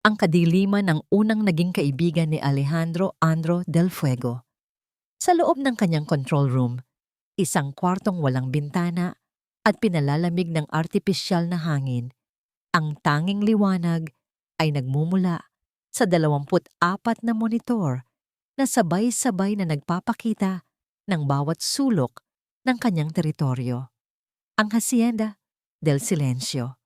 ang kadiliman ng unang naging kaibigan ni Alejandro Andro del Fuego. Sa loob ng kanyang control room, isang kwartong walang bintana at pinalalamig ng artipisyal na hangin, ang tanging liwanag ay nagmumula sa 24 na monitor na sabay-sabay na nagpapakita ng bawat sulok ng kanyang teritoryo. Ang Hacienda del Silencio.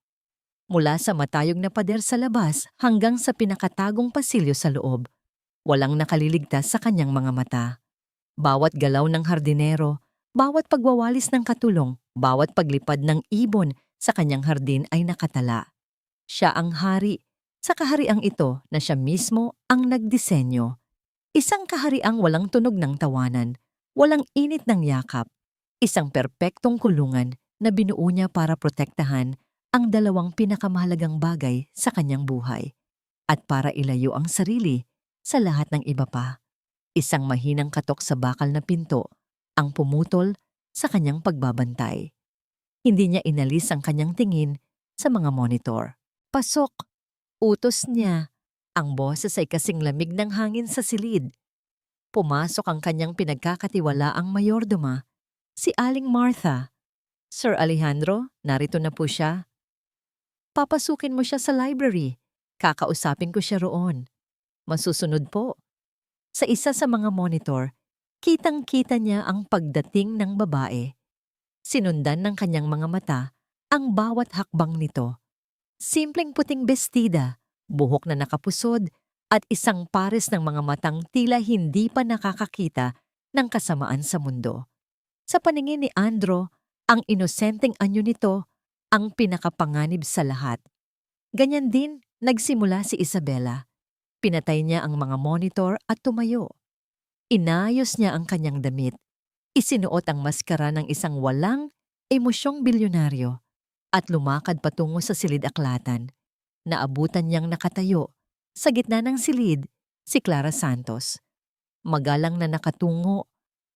Mula sa matayog na pader sa labas hanggang sa pinakatagong pasilyo sa loob, walang nakaliligtas sa kanyang mga mata. Bawat galaw ng hardinero, bawat pagwawalis ng katulong, bawat paglipad ng ibon sa kanyang hardin ay nakatala. Siya ang hari sa kahariang ito na siya mismo ang nagdisenyo. Isang kahariang walang tunog ng tawanan, walang init ng yakap, isang perpektong kulungan na binuo niya para protektahan ang dalawang pinakamahalagang bagay sa kanyang buhay at para ilayo ang sarili sa lahat ng iba pa. Isang mahinang katok sa bakal na pinto ang pumutol sa kanyang pagbabantay. Hindi niya inalis ang kanyang tingin sa mga monitor. Pasok! Utos niya. Ang boses ay kasing lamig ng hangin sa silid. Pumasok ang kanyang pinagkakatiwalaang mayordoma, si Aling Martha. Sir Alejandro, narito na po siya. Papasukin mo siya sa library. Kakausapin ko siya roon. Masusunod po. Sa isa sa mga monitor, kitang-kita niya ang pagdating ng babae. Sinundan ng kanyang mga mata ang bawat hakbang nito. Simpleng puting bestida, buhok na nakapusod, at isang pares ng mga matang tila hindi pa nakakakita ng kasamaan sa mundo. Sa paningin ni Andro, ang inosenteng anyo nito ang pinakapanganib sa lahat. Ganyan din nagsimula si Isabela. Pinatay niya ang mga monitor at tumayo. Inayos niya ang kanyang damit. Isinuot ang maskara ng isang walang emosyong bilyonaryo at lumakad patungo sa silid-aklatan. Naabutan niyang nakatayo sa gitna ng silid si Clara Santos. Magalang na nakatungo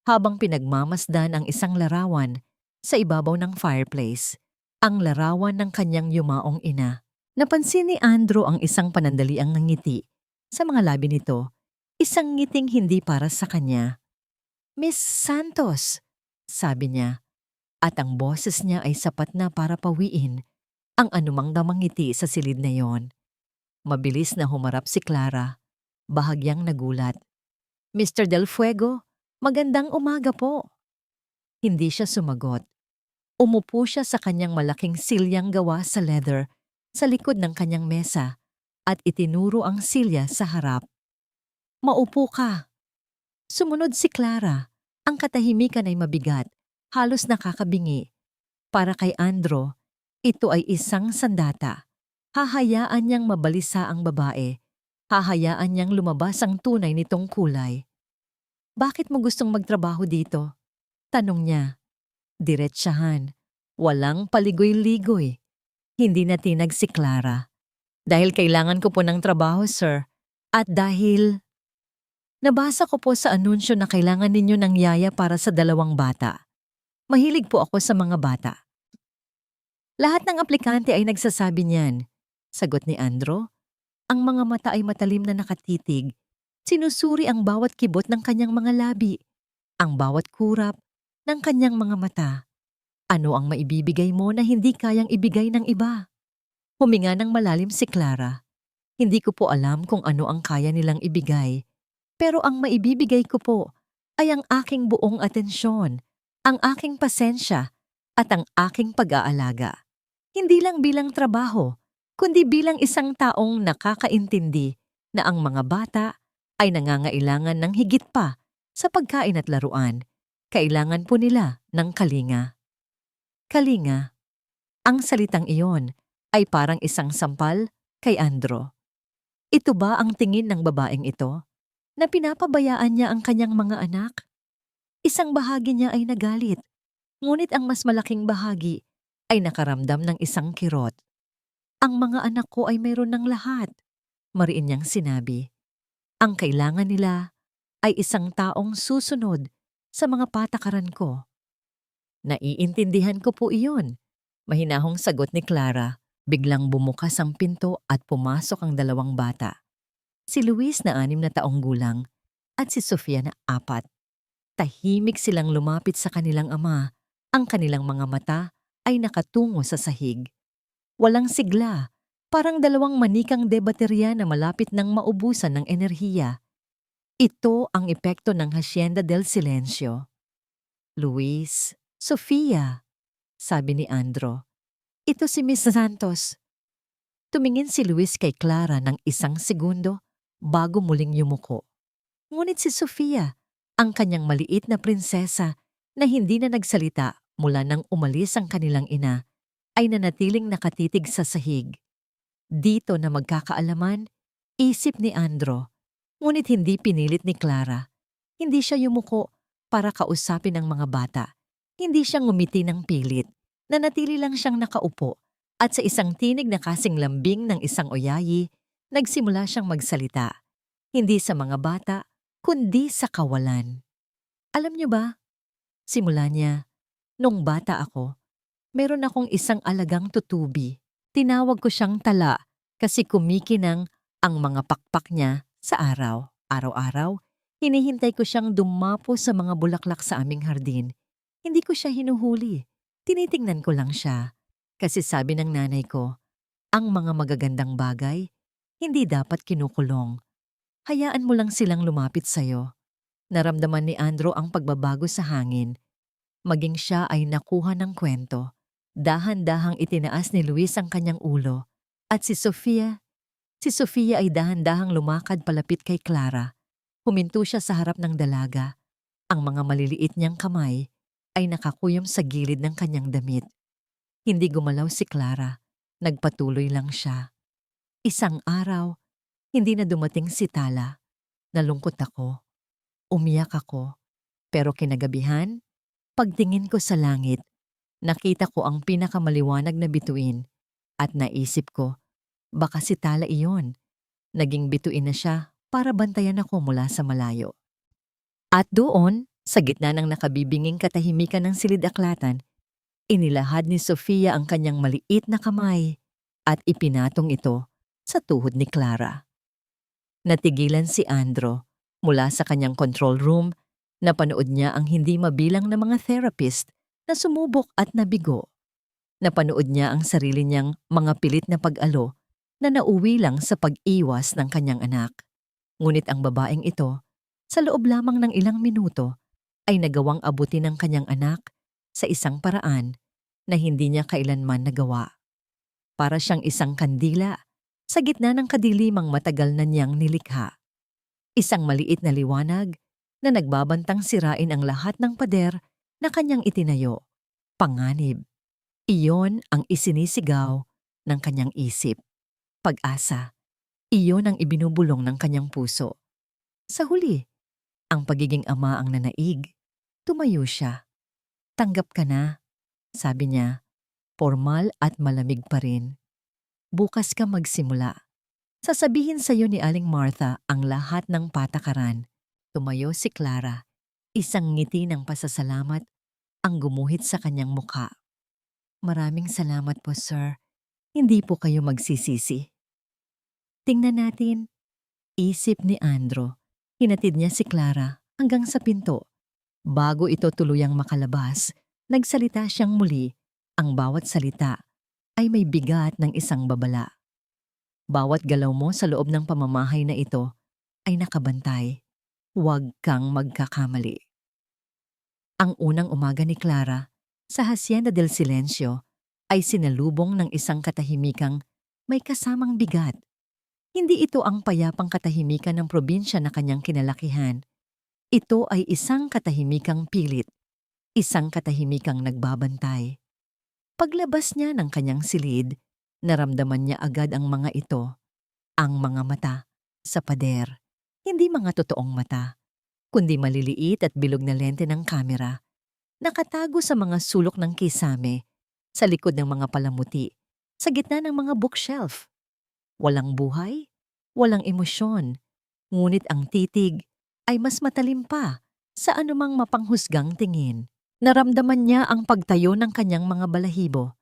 habang pinagmamasdan ang isang larawan sa ibabaw ng fireplace, ang larawan ng kanyang yumaong ina. Napansin ni Andrew ang isang panandaliang ngiti sa mga labi nito, isang ngiting hindi para sa kanya. Miss Santos, sabi niya, at ang boses niya ay sapat na para pawiin ang anumang damang ngiti sa silid na yon. Mabilis na humarap si Clara, bahagyang nagulat. Mr. Del Fuego, magandang umaga po. Hindi siya sumagot. Umupo siya sa kanyang malaking silyang gawa sa leather sa likod ng kanyang mesa at itinuro ang silya sa harap. Maupo ka. Sumunod si Clara. Ang katahimikan ay mabigat, halos nakakabingi. Para kay Andro, ito ay isang sandata. Hahayaan niyang mabalisa ang babae. Hahayaan niyang lumabas ang tunay nitong kulay. Bakit mo gustong magtrabaho dito? Tanong niya. Diretsahan. Walang paligoy-ligoy. Hindi na tinag si Clara. Dahil kailangan ko po ng trabaho, sir. At dahil nabasa ko po sa anunsyo na kailangan ninyo ng yaya para sa 2 bata. Mahilig po ako sa mga bata. Lahat ng aplikante ay nagsasabi niyan. Sagot ni Andro. Ang mga mata ay matalim na nakatitig. Sinusuri ang bawat kibot ng kanyang mga labi. Ang bawat kurap ng kanyang mga mata. Ano ang maibibigay mo na hindi kayang ibigay ng iba? Huminga ng malalim si Clara. Hindi ko po alam kung ano ang kaya nilang ibigay. Pero ang maibibigay ko po ay ang aking buong atensyon, ang aking pasensya, at ang aking pag-aalaga. Hindi lang bilang trabaho, kundi bilang isang taong nakakaintindi na ang mga bata ay nangangailangan ng higit pa sa pagkain at laruan. Kailangan po nila ng kalinga. Kalinga. Ang salitang iyon ay parang isang sampal kay Andro. Ito ba ang tingin ng babaeng ito? Na pinapabayaan niya ang kanyang mga anak? Isang bahagi niya ay nagalit, ngunit ang mas malaking bahagi ay nakaramdam ng isang kirot. Ang mga anak ko ay mayroon ng lahat, mariin niyang sinabi. Ang kailangan nila ay isang taong susunod sa mga patakaran ko. Naiintindihan ko po iyon, mahinahong sagot ni Clara. Biglang bumukas ang pinto at pumasok ang dalawang bata. Si Luis na 6 na taong gulang at si Sofia na 4. Tahimik silang lumapit sa kanilang ama. Ang kanilang mga mata ay nakatungo sa sahig. Walang sigla, parang dalawang manikang debaterya na malapit nang maubusan ng enerhiya. Ito ang epekto ng Hacienda del Silencio. Luis, Sofia, sabi ni Andro. Ito si Miss Santos. Tumingin si Luis kay Clara ng 1 segundo bago muling yumuko. Ngunit si Sofia, ang kanyang maliit na prinsesa na hindi na nagsalita mula nang umalis ang kanilang ina, ay nanatiling nakatitig sa sahig. Dito na magkakaalaman, isip ni Andro, ngunit hindi pinilit ni Clara. Hindi siya yumuko para kausapin ang mga bata. Hindi siya ngumiti ng pilit. Nanatili lang siyang nakaupo at sa isang tinig na kasing lambing ng isang oyayi, nagsimula siyang magsalita. Hindi sa mga bata, kundi sa kawalan. Alam niyo ba, simula niya, nung bata ako, meron akong isang alagang tutubi. Tinawag ko siyang Tala kasi kumikinang ang mga pakpak niya sa araw. Araw-araw, hinihintay ko siyang dumapo sa mga bulaklak sa aming hardin. Hindi ko siya hinuhuli. Tinitingnan ko lang siya. Kasi sabi ng nanay ko, ang mga magagandang bagay, hindi dapat kinukulong. Hayaan mo lang silang lumapit sa'yo. Naramdaman ni Andro ang pagbabago sa hangin. Maging siya ay nakuha ng kwento. Dahan-dahang itinaas ni Luis ang kanyang ulo. At si Sofia ay dahan-dahang lumakad palapit kay Clara. Huminto siya sa harap ng dalaga. Ang mga maliliit niyang kamay ay nakakuyom sa gilid ng kanyang damit. Hindi gumalaw si Clara. Nagpatuloy lang siya. Isang araw, hindi na dumating si Tala. Nalungkot ako. Umiyak ako. Pero kinagabihan, pagtingin ko sa langit, nakita ko ang pinakamaliwanag na bituin at naisip ko, baka si Tala iyon. Naging bituin na siya para bantayan ako mula sa malayo. At doon, sa gitna ng nakabibinging katahimikan ng silid-aklatan, inilahad ni Sofia ang kanyang maliit na kamay at ipinatong ito sa tuhod ni Clara. Natigilan si Andro mula sa kanyang control room. Napanood niya ang hindi mabilang na mga therapist na sumubok at nabigo. Napanood niya ang sarili niyang mga pilit na pag-alo na nauwi lang sa pag-iwas ng kanyang anak. Ngunit ang babaeng ito, sa loob lamang ng ilang minuto, ay nagawang abutin ng kanyang anak sa isang paraan na hindi niya kailanman nagawa. Para siyang isang kandila sa gitna ng kadilimang matagal na niyang nilikha. Isang maliit na liwanag na nagbabantang sirain ang lahat ng pader na kanyang itinayo. Panganib. Iyon ang isinisigaw ng kanyang isip. Pag-asa. Iyon ang ibinubulong ng kanyang puso. Sa huli, ang pagiging ama ang nanaig. Tumayo siya. Tanggap ka na, sabi niya, formal at malamig pa rin. Bukas ka magsimula. Sasabihin sa iyo ni Aling Martha ang lahat ng patakaran. Tumayo si Clara. Isang ngiti ng pasasalamat ang gumuhit sa kanyang mukha. Maraming salamat po, sir. Hindi po kayo magsisisi. Tingnan natin. Isip ni Andro. Hinatid niya si Clara hanggang sa pinto. Bago ito tuluyang makalabas, nagsalita siyang muli. Ang bawat salita ay may bigat ng isang babala. Bawat galaw mo sa loob ng pamamahay na ito ay nakabantay. Huwag kang magkakamali. Ang unang umaga ni Clara sa Hacienda del Silencio ay sinalubong ng isang katahimikang may kasamang bigat. Hindi ito ang payapang katahimikan ng probinsya na kanyang kinalakihan. Ito ay isang katahimikang pilit, isang katahimikang nagbabantay. Paglabas niya ng kanyang silid, naramdaman niya agad ang mga ito, ang mga mata sa pader. Hindi mga totoong mata, kundi maliliit at bilog na lente ng kamera. Nakatago sa mga sulok ng kisame, sa likod ng mga palamuti, sa gitna ng mga bookshelf. Walang buhay, walang emosyon, ngunit ang titig ay mas matalim pa sa anumang mapanghusgang tingin. Naramdaman niya ang pagtayo ng kanyang mga balahibo.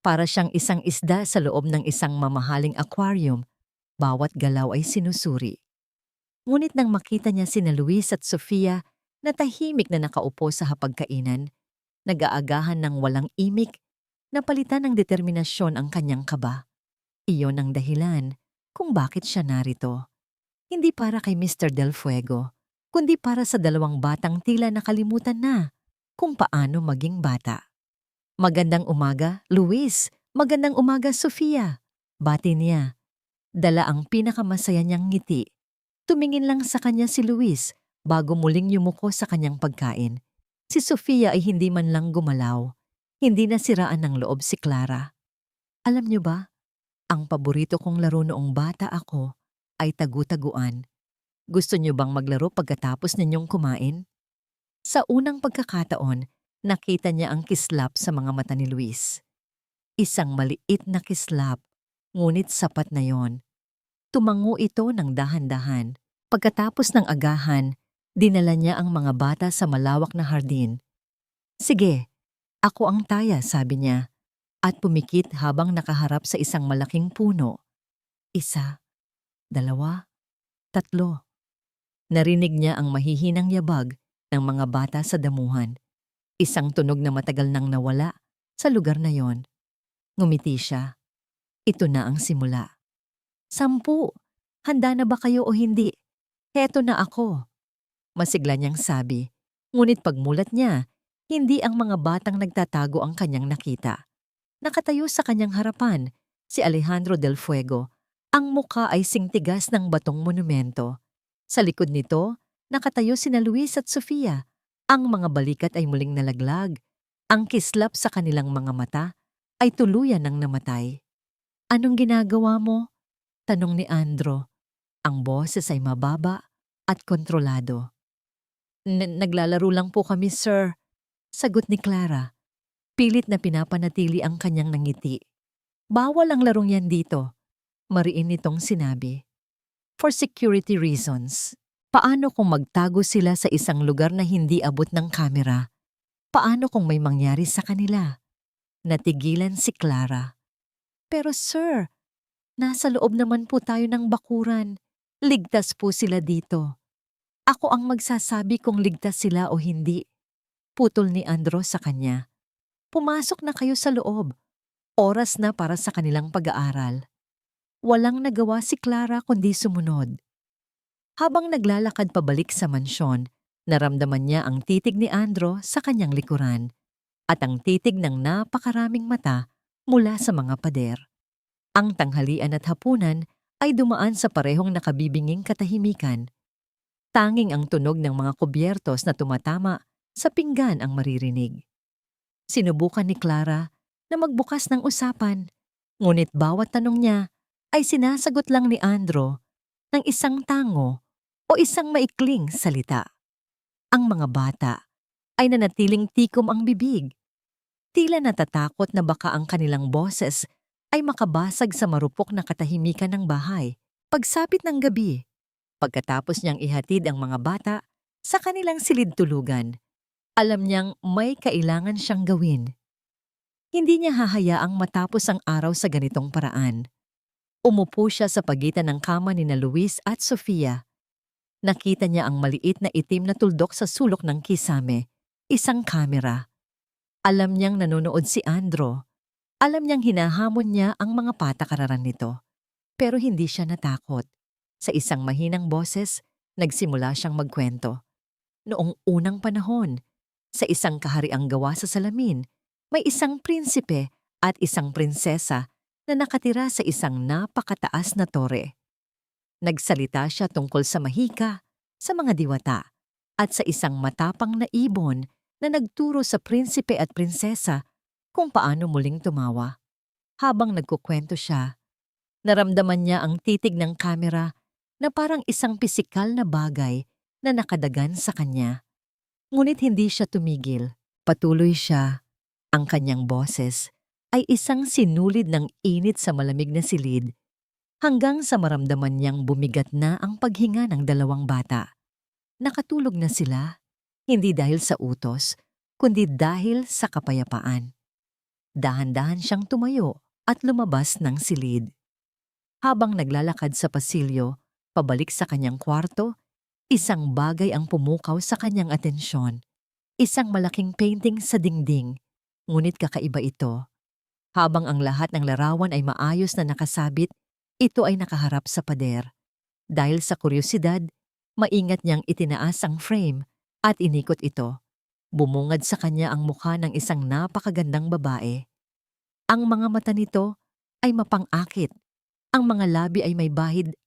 Para siyang isang isda sa loob ng isang mamahaling aquarium, bawat galaw ay sinusuri. Ngunit nang makita niya sina Luis at Sofia na tahimik na nakaupo sa hapagkainan, nag-aagahan ng walang imik, napalitan ng determinasyon ang kanyang kaba. Iyon ang dahilan kung bakit siya narito. Hindi para kay Mr. Del Fuego, kundi para sa dalawang batang tila nakalimutan na kung paano maging bata. Magandang umaga, Luis. Magandang umaga, Sofia. Bati niya. Dala ang pinakamasaya niyang ngiti. Tumingin lang sa kanya si Luis bago muling yumuko sa kanyang pagkain. Si Sofia ay hindi man lang gumalaw. Hindi nasiraan ng loob si Clara. Alam niyo ba, ang paborito kong laro noong bata ako ay tagu-taguan. Gusto niyo bang maglaro pagkatapos ninyong kumain? Sa unang pagkakataon, nakita niya ang kislap sa mga mata ni Luis. Isang maliit na kislap, ngunit sapat na yon. Tumango ito ng dahan-dahan. Pagkatapos ng agahan, dinala niya ang mga bata sa malawak na hardin. Sige, ako ang taya, sabi niya, at pumikit habang nakaharap sa isang malaking puno. 1, 2, 3. Narinig niya ang mahihinang yabag ng mga bata sa damuhan. Isang tunog na matagal nang nawala sa lugar na yon. Ngumiti siya. Ito na ang simula. 10. Handa na ba kayo o hindi? Heto na ako. Masigla niyang sabi. Ngunit pagmulat niya, hindi ang mga batang nagtatago ang kanyang nakita. Nakatayo sa kanyang harapan, si Alejandro Del Fuego. Ang muka ay singtigas ng batong monumento. Sa likod nito, nakatayo sina Luis at Sofia. Ang mga balikat ay muling nalaglag. Ang kislap sa kanilang mga mata ay tuluyan ng namatay. Anong ginagawa mo? Tanong ni Andro. Ang boses ay mababa at kontrolado. Naglalaro lang po kami, sir. Sagot ni Clara. Pilit na pinapanatili ang kanyang nangiti. Bawal ang larong yan dito. Mariin nitong sinabi. For security reasons. Paano kung magtago sila sa isang lugar na hindi abot ng kamera? Paano kung may mangyari sa kanila? Natigilan si Clara. Pero sir, nasa loob naman po tayo ng bakuran. Ligtas po sila dito. Ako ang magsasabi kung ligtas sila o hindi. Putol ni Andro sa kanya. Pumasok na kayo sa loob. Oras na para sa kanilang pag-aaral. Walang nagawa si Clara kundi sumunod. Habang naglalakad pabalik sa mansyon, naramdaman niya ang titig ni Andro sa kanyang likuran at ang titig ng napakaraming mata mula sa mga pader. Ang tanghalian at hapunan ay dumaan sa parehong nakabibinging katahimikan. Tanging ang tunog ng mga kubyertos na tumatama sa pinggan ang maririnig. Sinubukan ni Clara na magbukas ng usapan, ngunit bawat tanong niya ay sinasagot lang ni Andro ng isang tango o isang maikling salita. Ang mga bata ay nanatiling tikom ang bibig. Tila natatakot na baka ang kanilang boses ay makabasag sa marupok na katahimikan ng bahay. Pagsapit ng gabi, pagkatapos niyang ihatid ang mga bata sa kanilang silid tulugan, alam niyang may kailangan siyang gawin. Hindi niya hahayaang matapos ang araw sa ganitong paraan. Umupo siya sa pagitan ng kama ni na Luis at Sofia. Nakita niya ang maliit na itim na tuldok sa sulok ng kisame, isang kamera. Alam niyang nanonood si Andro. Alam niyang hinahamon niya ang mga patakararan nito. Pero hindi siya natakot. Sa isang mahinang boses, nagsimula siyang magkwento. Noong unang panahon, sa isang kahariang gawa sa salamin, may isang prinsipe at isang prinsesa na nakatira sa isang napakataas na tore. Nagsalita siya tungkol sa mahika, sa mga diwata, at sa isang matapang na ibon na nagturo sa prinsipe at prinsesa kung paano muling tumawa. Habang nagkukwento siya, naramdaman niya ang titig ng kamera na parang isang pisikal na bagay na nakadagan sa kanya. Ngunit hindi siya tumigil. Patuloy siya. Ang kanyang boses ay isang sinulid ng init sa malamig na silid hanggang sa maramdaman niyang bumigat na ang paghinga ng dalawang bata. Nakatulog na sila, hindi dahil sa utos, kundi dahil sa kapayapaan. Dahan-dahan siyang tumayo at lumabas ng silid. Habang naglalakad sa pasilyo, pabalik sa kanyang kwarto, isang bagay ang pumukaw sa kanyang atensyon. Isang malaking painting sa dingding, ngunit kakaiba ito. Habang ang lahat ng larawan ay maayos na nakasabit, ito ay nakaharap sa pader. Dahil sa kuryosidad, maingat niyang itinaas ang frame at inikot ito. Bumungad sa kanya ang mukha ng isang napakagandang babae. Ang mga mata nito ay mapang-akit. Ang mga labi ay may bahid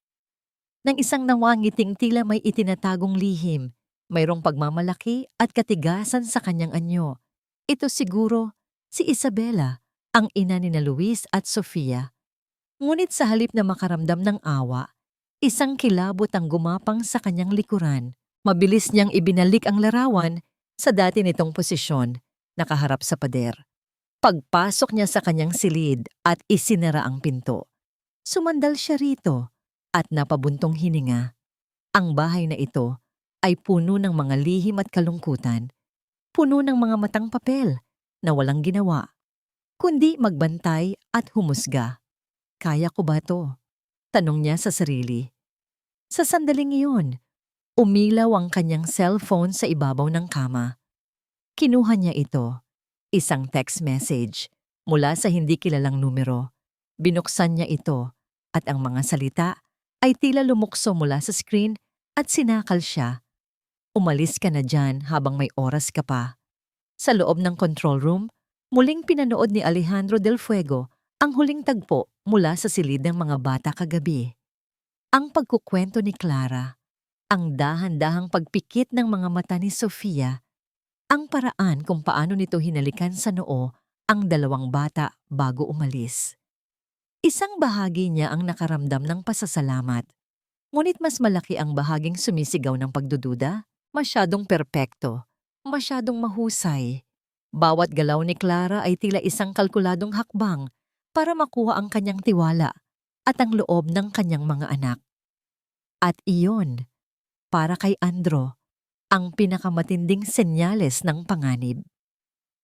ng isang nawangiting tila may itinatagong lihim. Mayroong pagmamalaki at katigasan sa kanyang anyo. Ito siguro si Isabela, ang ina ni na Luis at Sofia. Ngunit sa halip na makaramdam ng awa, isang kilabot ang gumapang sa kanyang likuran. Mabilis niyang ibinalik ang larawan sa dati nitong posisyon, nakaharap sa pader. Pagpasok niya sa kanyang silid at isinara ang pinto. Sumandal siya rito at napabuntong hininga. Ang bahay na ito ay puno ng mga lihim at kalungkutan, puno ng mga matang papel na walang ginawa, kundi magbantay at humusga. Kaya ko ba to? Tanong niya sa sarili. Sa sandaling iyon, umilaw ang kanyang cellphone sa ibabaw ng kama. Kinuha niya ito, isang text message mula sa hindi kilalang numero. Binuksan niya ito at ang mga salita ay tila lumukso mula sa screen at sinakal siya. Umalis ka na dyan habang may oras ka pa. Sa loob ng control room, muling pinanood ni Alejandro Del Fuego ang huling tagpo mula sa silid ng mga bata kagabi. Ang pagkukwento ni Clara, ang dahan-dahang pagpikit ng mga mata ni Sofia, ang paraan kung paano nito hinalikan sa noo ang dalawang bata bago umalis. Isang bahagi niya ang nakaramdam ng pasasalamat, ngunit mas malaki ang bahaging sumisigaw ng pagdududa. Masyadong perpekto, masyadong mahusay. Bawat galaw ni Clara ay tila isang kalkuladong hakbang para makuha ang kanyang tiwala at ang loob ng kanyang mga anak. At iyon, para kay Andro, ang pinakamatinding senyales ng panganib.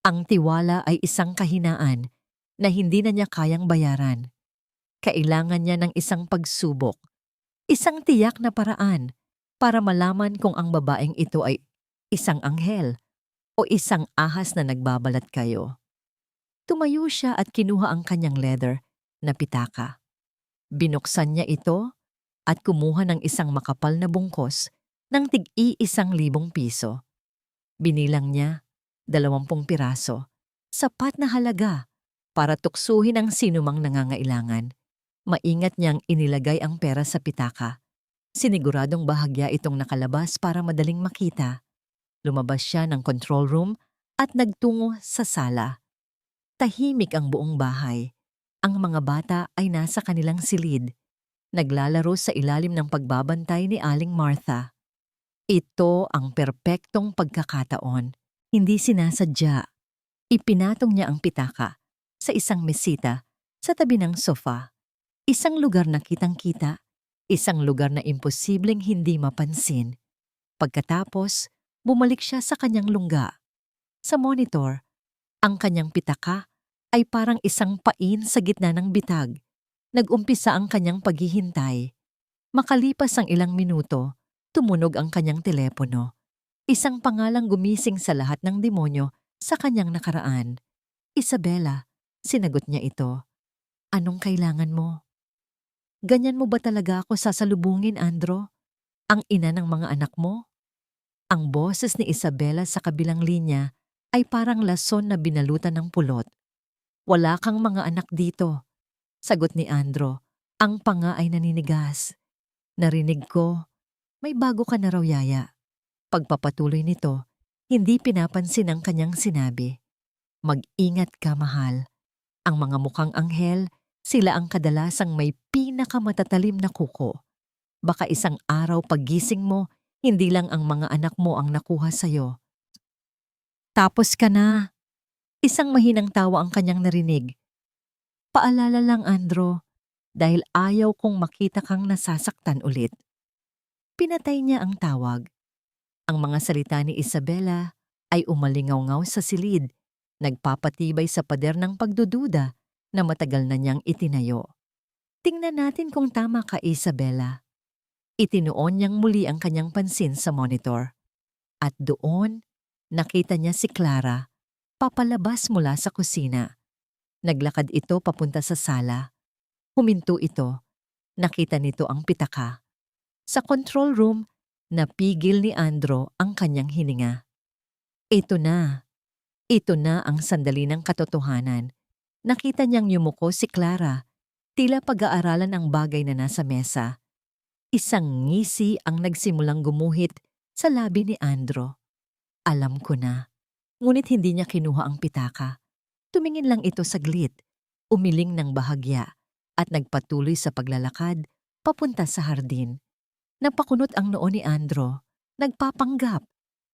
Ang tiwala ay isang kahinaan na hindi na niya kayang bayaran. Kailangan niya ng isang pagsubok, isang tiyak na paraan para malaman kung ang babaeng ito ay isang anghel o isang ahas na nagbabalat kayo. Tumayo siya at kinuha ang kanyang leather na pitaka. Binuksan niya ito at kumuha ng isang makapal na bungkos ng tig-1,000 piso. Binilang niya 20 piraso, sapat na halaga para tuksuhin ang sinumang nangangailangan. Maingat niyang inilagay ang pera sa pitaka. Siniguradong bahagya itong nakalabas para madaling makita. Lumabas siya ng control room at nagtungo sa sala. Tahimik ang buong bahay. Ang mga bata ay nasa kanilang silid, naglalaro sa ilalim ng pagbabantay ni Aling Martha. Ito ang perpektong pagkakataon. Hindi sinasadya. Ipinatong niya ang pitaka sa isang mesita sa tabi ng sofa. Isang lugar na kitang-kita. Isang lugar na imposibleng hindi mapansin. Pagkatapos, bumalik siya sa kanyang lungga. Sa monitor, ang kanyang pitaka ay parang isang pain sa gitna ng bitag. Nag-umpisa ang kanyang paghihintay. Makalipas ang ilang minuto, tumunog ang kanyang telepono. Isang pangalang gumising sa lahat ng demonyo sa kanyang nakaraan. Isabela, sinagot niya ito. Anong kailangan mo? Ganyan mo ba talaga ako sasalubungin, Andro? Ang ina ng mga anak mo? Ang boses ni Isabela sa kabilang linya ay parang lason na binalutan ng pulot. Wala kang mga anak dito, sagot ni Andro. Ang panga ay naninigas. Narinig ko, may bago ka na raw yaya. Pagpapatuloy nito, hindi pinapansin ang kanyang sinabi. Mag-ingat ka, mahal. Ang mga mukhang anghel, sila ang kadalasang may pinakamatatalim na kuko. Baka isang araw paggising mo, hindi lang ang mga anak mo ang nakuha sa'yo. Tapos ka na. Isang mahinang tawa ang kanyang narinig. Paalala lang, Andro, dahil ayaw kong makita kang nasasaktan ulit. Pinatay niya ang tawag. Ang mga salita ni Isabela ay umalingaw-ngaw sa silid, nagpapatibay sa pader ng pagdududa na matagal na niyang itinayo. Tingnan natin kung tama ka, Isabella. Itinuon niyang muli ang kanyang pansin sa monitor. At doon, nakita niya si Clara, papalabas mula sa kusina. Naglakad ito papunta sa sala. Huminto ito. Nakita nito ang pitaka. Sa control room, napigil ni Andro ang kanyang hininga. Ito na. Ito na ang sandali ng katotohanan. Nakita niyang yumuko si Clara, tila pag-aaralan ang bagay na nasa mesa. Isang ngisi ang nagsimulang gumuhit sa labi ni Andro. Alam ko na. Ngunit hindi niya kinuha ang pitaka. Tumingin lang ito saglit, umiling ng bahagya, at nagpatuloy sa paglalakad papunta sa hardin. Napakunot ang noo ni Andro, nagpapanggap,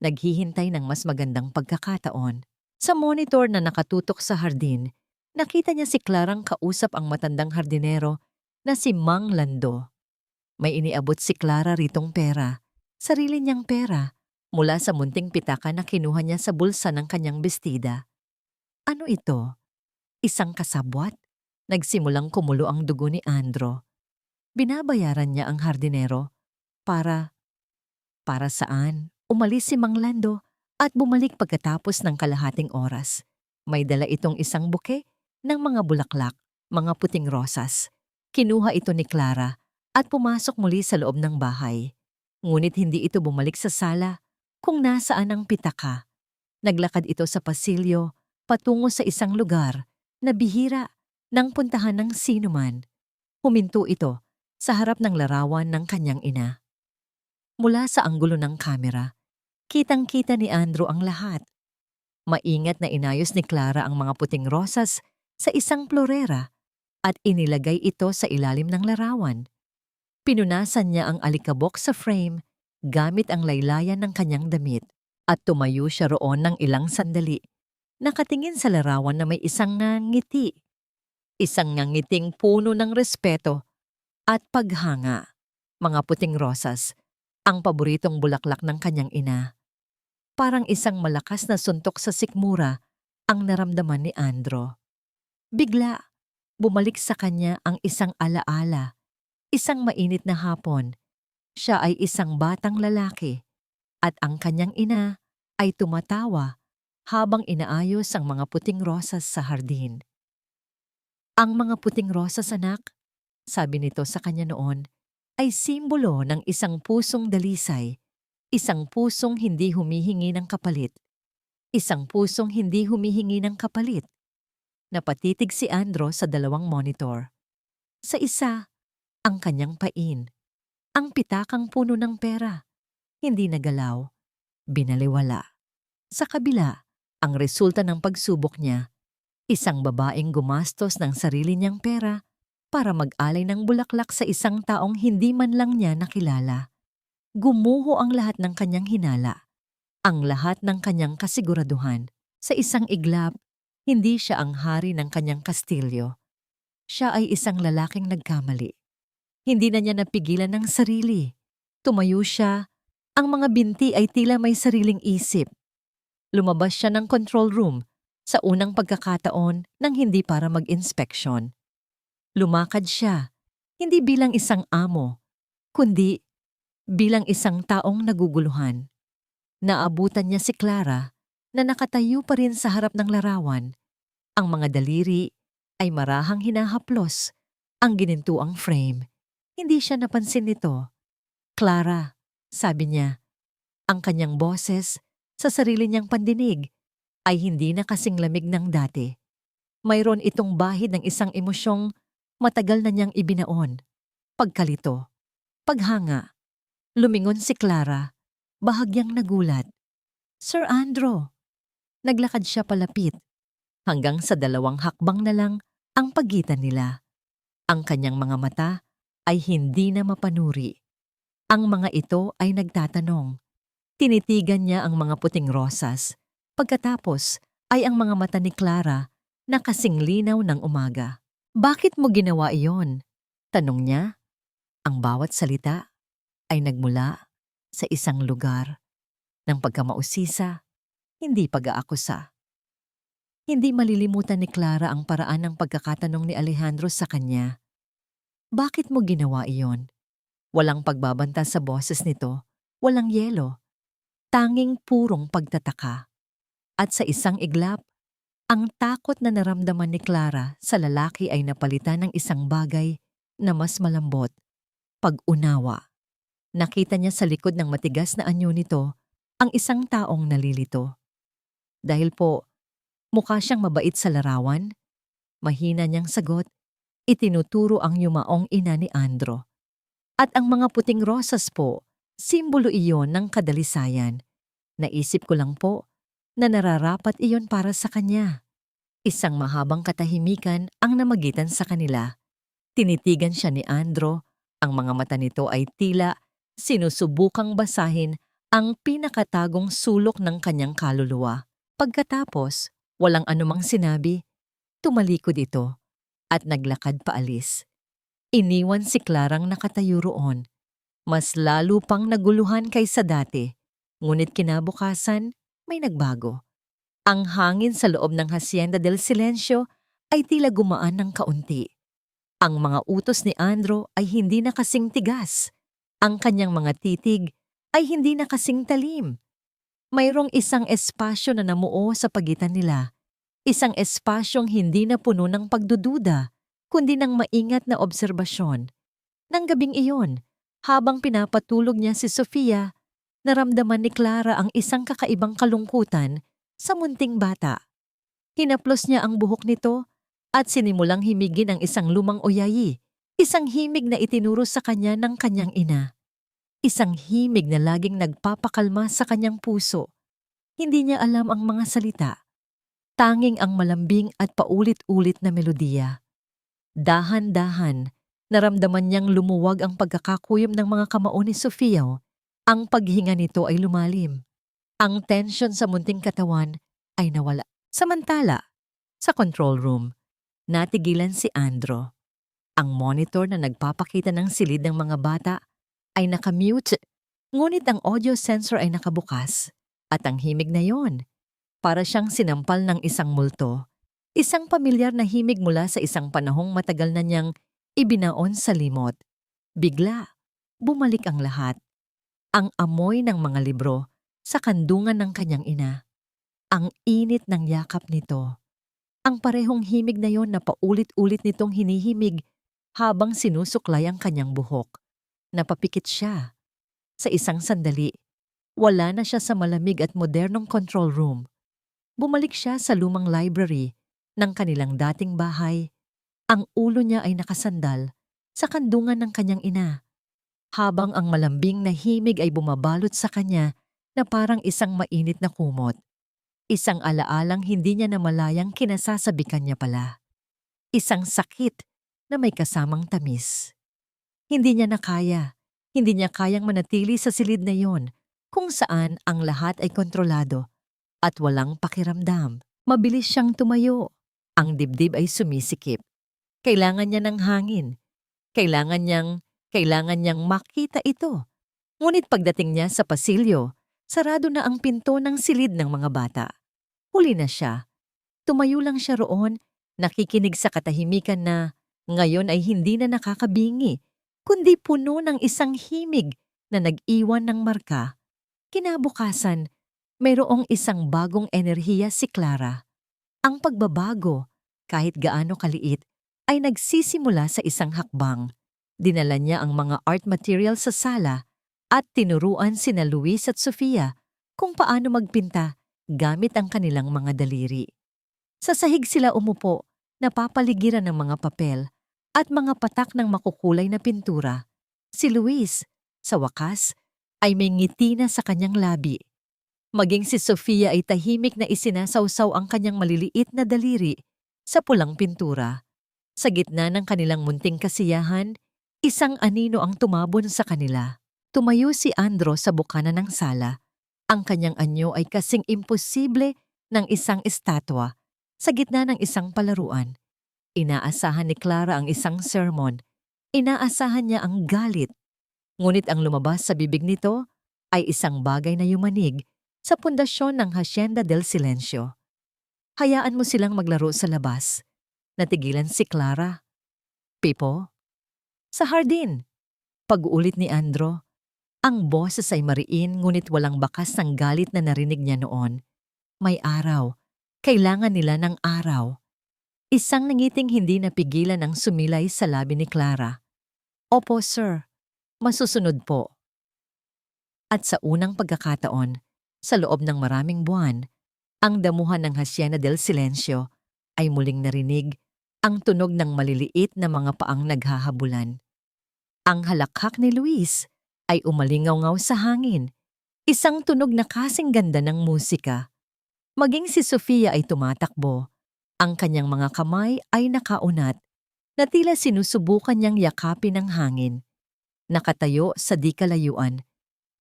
naghihintay ng mas magandang pagkakataon. Sa monitor na nakatutok sa hardin, nakita niya si Clarang kausap ang matandang hardinero na si Mang Lando. May iniabot si Clara ritong pera, sarili niyang pera, mula sa munting pitaka na kinuha niya sa bulsa ng kanyang bestida. Ano ito? Isang kasabwat? Nagsimulang kumulo ang dugo ni Andro. Binabayaran niya ang hardinero para saan? Umalis si Mang Lando at bumalik pagkatapos ng kalahating oras. May dala itong isang buke ng mga bulaklak, mga puting rosas. Kinuha ito ni Clara at pumasok muli sa loob ng bahay. Ngunit hindi ito bumalik sa sala kung nasaan ang pitaka. Naglakad ito sa pasilyo patungo sa isang lugar na bihira nang puntahan ng sinuman. Huminto ito sa harap ng larawan ng kanyang ina. Mula sa anggulo ng kamera, kitang-kita ni Andro ang lahat. Maingat na inayos ni Clara ang mga puting rosas sa isang florera at inilagay ito sa ilalim ng larawan. Pinunasan niya ang alikabok sa frame gamit ang laylayan ng kanyang damit at tumayo siya roon ng ilang sandali. Nakatingin sa larawan na may isang ngiti. Isang ngiting puno ng respeto at paghanga. Mga puting rosas, ang paboritong bulaklak ng kanyang ina. Parang isang malakas na suntok sa sikmura ang naramdaman ni Andro. Bigla, bumalik sa kanya ang isang alaala. Isang mainit na hapon. Siya ay isang batang lalaki at ang kanyang ina ay tumatawa habang inaayos ang mga puting rosas sa hardin. Ang mga puting rosas, anak, sabi nito sa kanya noon, ay simbolo ng isang pusong dalisay, isang pusong hindi humihingi ng kapalit. Isang pusong hindi humihingi ng kapalit. Napatitig si Andro sa dalawang monitor. Sa isa, ang kanyang pain. Ang pitakang puno ng pera. Hindi nagalaw. Binaliwala. Sa kabila, ang resulta ng pagsubok niya, isang babaeng gumastos ng sarili niyang pera para mag-alay ng bulaklak sa isang taong hindi man lang niya nakilala. Gumuho ang lahat ng kanyang hinala, ang lahat ng kanyang kasiguraduhan. Sa isang iglap, hindi siya ang hari ng kanyang kastilyo. Siya ay isang lalaking nagkamali. Hindi na niya napigilan ng sarili. Tumayo siya. Ang mga binti ay tila may sariling isip. Lumabas siya ng control room sa unang pagkakataon nang hindi para mag-inspeksyon. Lumakad siya, hindi bilang isang amo, kundi bilang isang taong naguguluhan. Naabutan niya si Clara na nakatayo pa rin sa harap ng larawan. Ang mga daliri ay marahang hinahaplos ang ginintuang frame. Hindi siya napansin nito. Clara, sabi niya, ang kanyang boses sa sarili niyang pandinig ay hindi na kasing lamig ng dati. Mayroon itong bahid ng isang emosyong matagal na niyang ibinaon. Pagkalito, paghanga. Lumingon si Clara, bahagyang nagulat. Sir Andro! Naglakad siya palapit, hanggang sa 2 hakbang na lang ang pagitan nila. Ang kanyang mga mata ay hindi na mapanuri. Ang mga ito ay nagtatanong. Tinitigan niya ang mga puting rosas. Pagkatapos ay ang mga mata ni Clara na kasing linaw ng umaga. Bakit mo ginawa iyon? Tanong niya. Ang bawat salita ay nagmula sa isang lugar ng pagkamausisa, hindi pag-aakusa. Hindi malilimutan ni Clara ang paraan ng pagkakatanong ni Alejandro sa kanya. Bakit mo ginawa iyon? Walang pagbabanta sa boses nito, walang yelo, tanging purong pagtataka. At sa isang iglap, ang takot na naramdaman ni Clara sa lalaki ay napalitan ng isang bagay na mas malambot, pag-unawa. Nakita niya sa likod ng matigas na anyo nito ang isang taong nalilito. Dahil po, mukha siyang mabait sa larawan, mahina niyang sagot, itinuturo ang yumaong ina ni Andro. At ang mga puting rosas po, simbolo iyon ng kadalisayan. Naisip ko lang po na nararapat iyon para sa kanya. Isang mahabang katahimikan ang namagitan sa kanila. Tinitigan siya ni Andro, ang mga mata nito ay tila sinusubukang basahin ang pinakatagong sulok ng kanyang kaluluwa. Pagkatapos, walang anumang sinabi, tumalikod ito at naglakad paalis. Iniwan si Clarang nakatayo roon. Mas lalo pang naguluhan kaysa dati. Ngunit kinabukasan, may nagbago. Ang hangin sa loob ng Hacienda del Silencio ay tila gumaan ng kaunti. Ang mga utos ni Andro ay hindi na kasing tigas. Ang kanyang mga titig ay hindi na kasing talim. Mayroong isang espasyo na namuo sa pagitan nila. Isang espasyong hindi na puno ng pagdududa, kundi ng maingat na obserbasyon. Nang gabing iyon, habang pinapatulog niya si Sofia, naramdaman ni Clara ang isang kakaibang kalungkutan sa munting bata. Hinaplos niya ang buhok nito at sinimulang himigin ang isang lumang oyayi, isang himig na itinuro sa kanya ng kanyang ina. Isang himig na laging nagpapakalma sa kanyang puso. Hindi niya alam ang mga salita. Tanging ang malambing at paulit-ulit na melodiya. Dahan-dahan, naramdaman niyang lumuwag ang pagkakakuyom ng mga kamao ni Sofia. Ang paghinga nito ay lumalim. Ang tensyon sa munting katawan ay nawala. Samantala, sa control room, natigilan si Andro. Ang monitor na nagpapakita ng silid ng mga bata ay nakamute, ngunit ang audio sensor ay nakabukas. At ang himig na yon, para siyang sinampal ng isang multo. Isang pamilyar na himig mula sa isang panahong matagal na niyang ibinaon sa limot. Bigla, bumalik ang lahat. Ang amoy ng mga libro sa kandungan ng kanyang ina. Ang init ng yakap nito. Ang parehong himig na yon na paulit-ulit nitong hinihimig habang sinusuklay ang kanyang buhok. Napapikit siya. Sa isang sandali, wala na siya sa malamig at modernong control room. Bumalik siya sa lumang library ng kanilang dating bahay. Ang ulo niya ay nakasandal sa kandungan ng kanyang ina, habang ang malambing na himig ay bumabalot sa kanya na parang isang mainit na kumot. Isang alaalang hindi niya namalayang kinasasabikan niya pala. Isang sakit na may kasamang tamis. Hindi niya kayang manatili sa silid na yon, kung saan ang lahat ay kontrolado at walang pakiramdam. Mabilis siyang tumayo. Ang dibdib ay sumisikip. Kailangan niya ng hangin. Kailangan niyang makita ito. Ngunit pagdating niya sa pasilyo, sarado na ang pinto ng silid ng mga bata. Huli na siya. Tumayo lang siya roon, nakikinig sa katahimikan na ngayon ay hindi na nakakabingi, kundi puno ng isang himig na nag-iwan ng marka. Kinabukasan, mayroong isang bagong enerhiya si Clara. Ang pagbabago, kahit gaano kaliit, ay nagsisimula sa isang hakbang. Dinala niya ang mga art material sa sala at tinuruan sina Luis at Sofia kung paano magpinta gamit ang kanilang mga daliri. Sa sahig sila umupo, napapaligiran ng mga papel at mga patak ng makukulay na pintura. Si Luis, sa wakas, ay may ngiti na sa kanyang labi. Maging si Sofia ay tahimik na isinasawsaw ang kanyang maliliit na daliri sa pulang pintura. Sa gitna ng kanilang munting kasiyahan, isang anino ang tumabon sa kanila. Tumayo si Andro sa bukana ng sala. Ang kanyang anyo ay kasing imposible ng isang estatwa sa gitna ng isang palaruan. Inaasahan ni Clara ang isang sermon. Inaasahan niya ang galit. Ngunit ang lumabas sa bibig nito ay isang bagay na yumanig sa pundasyon ng Hacienda del Silencio. Hayaan mo silang maglaro sa labas. Natigilan si Clara. Pipo? Sa hardin. Pag-uulit ni Andro. Ang boses ay mariin ngunit walang bakas ng galit na narinig niya noon. May araw. Kailangan nila ng araw. Isang nangiting hindi napigilan ang sumilay sa labi ni Clara. Opo, sir. Masusunod po. At sa unang pagkakataon, sa loob ng maraming buwan, ang damuhan ng Hacienda del Silencio ay muling narinig ang tunog ng maliliit na mga paang naghahabulan. Ang halakhak ni Luis ay umalingaw-ngaw sa hangin, isang tunog na kasing ganda ng musika. Maging si Sofia ay tumatakbo, ang kanyang mga kamay ay nakaunat na tila sinusubukan niyang yakapin ng hangin. Nakatayo sa di kalayuan,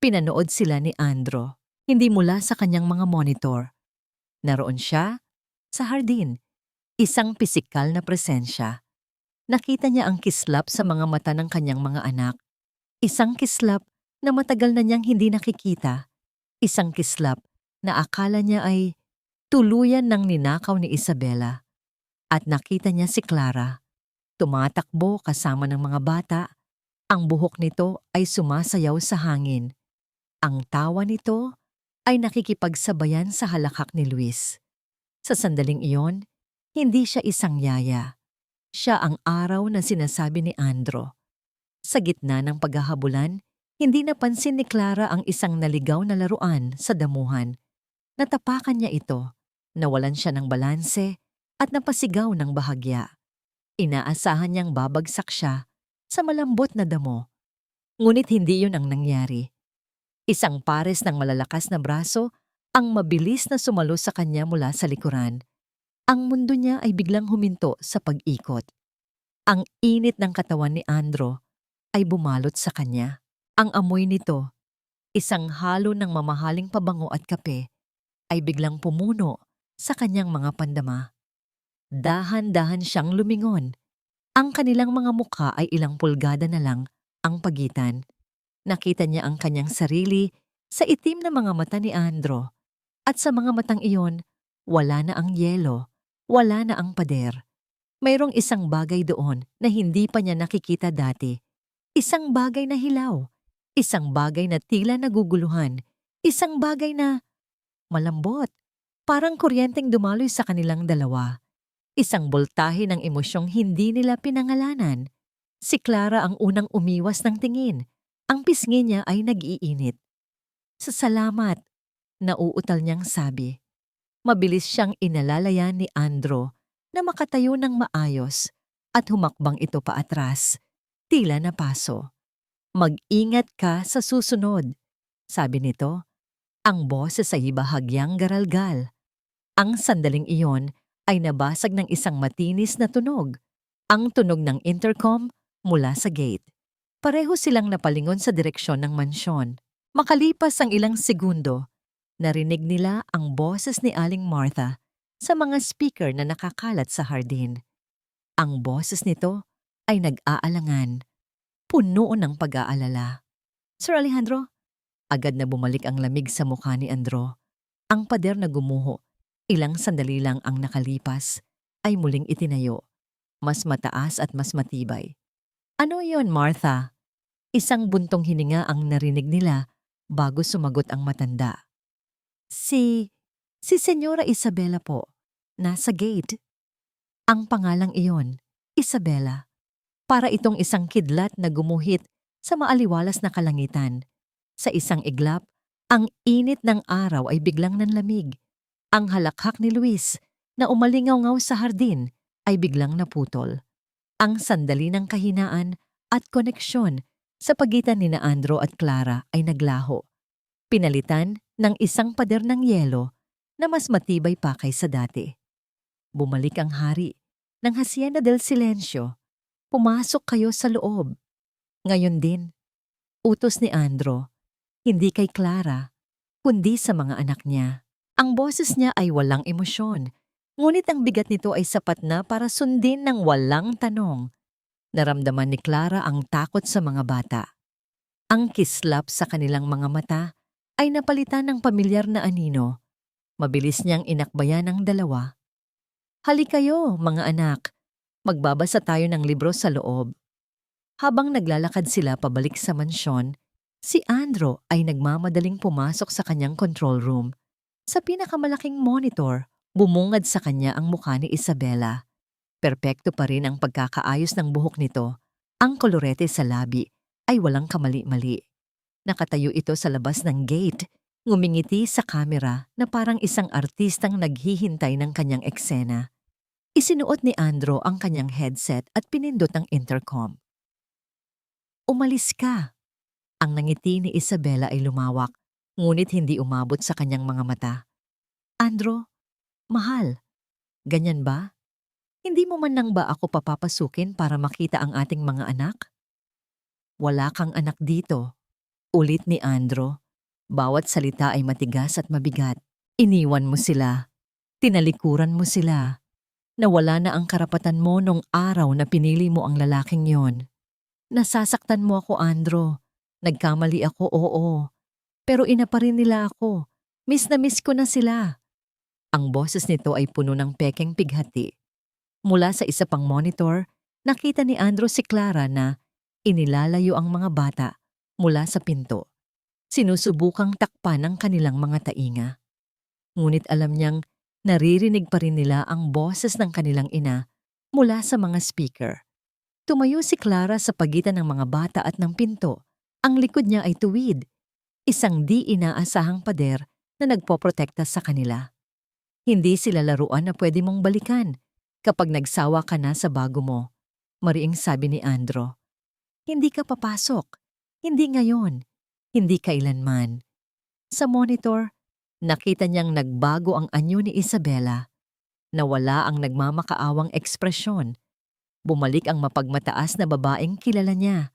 pinanood sila ni Andro, hindi mula sa kanyang mga monitor. Naroon siya sa hardin, isang pisikal na presensya. Nakita niya ang kislap sa mga mata ng kanyang mga anak. Isang kislap na matagal na niyang hindi nakikita. Isang kislap na akala niya ay tuluyan ng ninakaw ni Isabela. At nakita niya si Clara, tumatakbo kasama ng mga bata. Ang buhok nito ay sumasayaw sa hangin. Ang tawa nito ay nakikipagsabayan sa halakhak ni Luis. Sa sandaling iyon, hindi siya isang yaya. Siya ang araw na sinasabi ni Andro. Sa gitna ng paghahabulan, hindi napansin ni Clara ang isang naligaw na laruan sa damuhan. Natapakan niya ito, nawalan siya ng balanse at napasigaw ng bahagya. Inaasahan niyang babagsak siya sa malambot na damo. Ngunit hindi yun ang nangyari. Isang pares ng malalakas na braso ang mabilis na sumalo sa kanya mula sa likuran. Ang mundo niya ay biglang huminto sa pag-ikot. Ang init ng katawan ni Andro ay bumalot sa kanya. Ang amoy nito, isang halo ng mamahaling pabango at kape, ay biglang pumuno sa kanyang mga pandama. Dahan-dahan siyang lumingon. Ang kanilang mga mukha ay ilang pulgada na lang ang pagitan. Nakita niya ang kanyang sarili sa itim na mga mata ni Andro. At sa mga matang iyon, wala na ang yelo, wala na ang pader. Mayroong isang bagay doon na hindi pa niya nakikita dati. Isang bagay na hilaw, isang bagay na tila naguguluhan, isang bagay na malambot, parang kuryenteng dumaloy sa kanilang dalawa. Isang boltahe ng emosyong hindi nila pinangalanan. Si Clara ang unang umiwas ng tingin. Ang pisngi niya ay nag-iinit. Sa salamat, nauutal niyang sabi. Mabilis siyang inalalayan ni Andro na makatayo ng maayos at humakbang ito paatras. Tila na paso. Mag-ingat ka sa susunod, sabi nito. Ang boses ay bahagyang garalgal. Ang sandaling iyon ay nabasag ng isang matinis na tunog. Ang tunog ng intercom mula sa gate. Pareho silang napalingon sa direksyon ng mansyon. Makalipas ang ilang segundo, narinig nila ang boses ni Aling Martha sa mga speaker na nakakalat sa hardin. Ang boses nito ay nag-aalangan, puno ng pag-aalala. Sir Alejandro, agad na bumalik ang lamig sa mukha ni Andro. Ang pader na gumuho, ilang sandali lang ang nakalipas, ay muling itinayo. Mas mataas at mas matibay. Ano yon, Martha? Isang buntong hininga ang narinig nila bago sumagot ang matanda. Si Senyora Isabela po, nasa gate. Ang pangalang iyon, Isabela. Para itong isang kidlat na gumuhit sa maaliwalas na kalangitan. Sa isang iglap, ang init ng araw ay biglang nanlamig. Ang halakhak ni Luis na umalingaw-ngaw sa hardin ay biglang naputol. Ang sandali ng kahinaan at koneksyon sa pagitan ni Andro at Clara ay naglaho. Pinalitan ng isang pader ng yelo na mas matibay pa kaysa dati. Bumalik ang hari ng Hacienda del Silencio. Pumasok kayo sa loob. Ngayon din, utos ni Andro, hindi kay Clara, kundi sa mga anak niya. Ang boses niya ay walang emosyon, ngunit ang bigat nito ay sapat na para sundin ng walang tanong. Naramdaman ni Clara ang takot sa mga bata. Ang kislap sa kanilang mga mata ay napalitan ng pamilyar na anino. Mabilis niyang inakbayan ang dalawa. Halika kayo, mga anak. Magbabasa tayo ng libro sa loob. Habang naglalakad sila pabalik sa mansyon, si Andrew ay nagmamadaling pumasok sa kanyang control room. Sa pinakamalaking monitor, bumungad sa kanya ang mukha ni Isabela. Perpekto pa rin ang pagkakaayos ng buhok nito. Ang kolorete sa labi ay walang kamali-mali. Nakatayo ito sa labas ng gate, ngumingiti sa kamera na parang isang artistang naghihintay ng kanyang eksena. Isinuot ni Andrew ang kanyang headset at pinindot ang intercom. Umalis ka. Ang nangiti ni Isabela ay lumawak, ngunit hindi umabot sa kanyang mga mata. Andrew, mahal, ganyan ba? Hindi mo man lang ba ako papapasukin para makita ang ating mga anak? Wala kang anak dito, ulit ni Andrew. Bawat salita ay matigas at mabigat. Iniwan mo sila. Tinalikuran mo sila. Nawala na ang karapatan mo nung araw na pinili mo ang lalaking yon. Nasasaktan mo ako, Andrew. Nagkamali ako, oo. Pero ina pa rin nila ako. Miss na miss ko na sila. Ang boses nito ay puno ng pekeng pighati. Mula sa isa pang monitor, nakita ni Andrew si Clara na inilalayo ang mga bata mula sa pinto. Sinusubukang takpan ang kanilang mga tainga. Ngunit alam niyang naririnig pa rin nila ang boses ng kanilang ina mula sa mga speaker. Tumayo si Clara sa pagitan ng mga bata at ng pinto. Ang likod niya ay tuwid. Isang di inaasahang pader na nagpoprotekta sa kanila. Hindi sila laruan na pwede mong balikan kapag nagsawa ka na sa bago mo. Mariing sabi ni Andrew. Hindi ka papasok. Hindi ngayon. Hindi kailanman. Sa monitor, nakita niyang nagbago ang anyo ni Isabela. Nawala ang nagmamakaawang ekspresyon. Bumalik ang mapagmataas na babaeng kilala niya.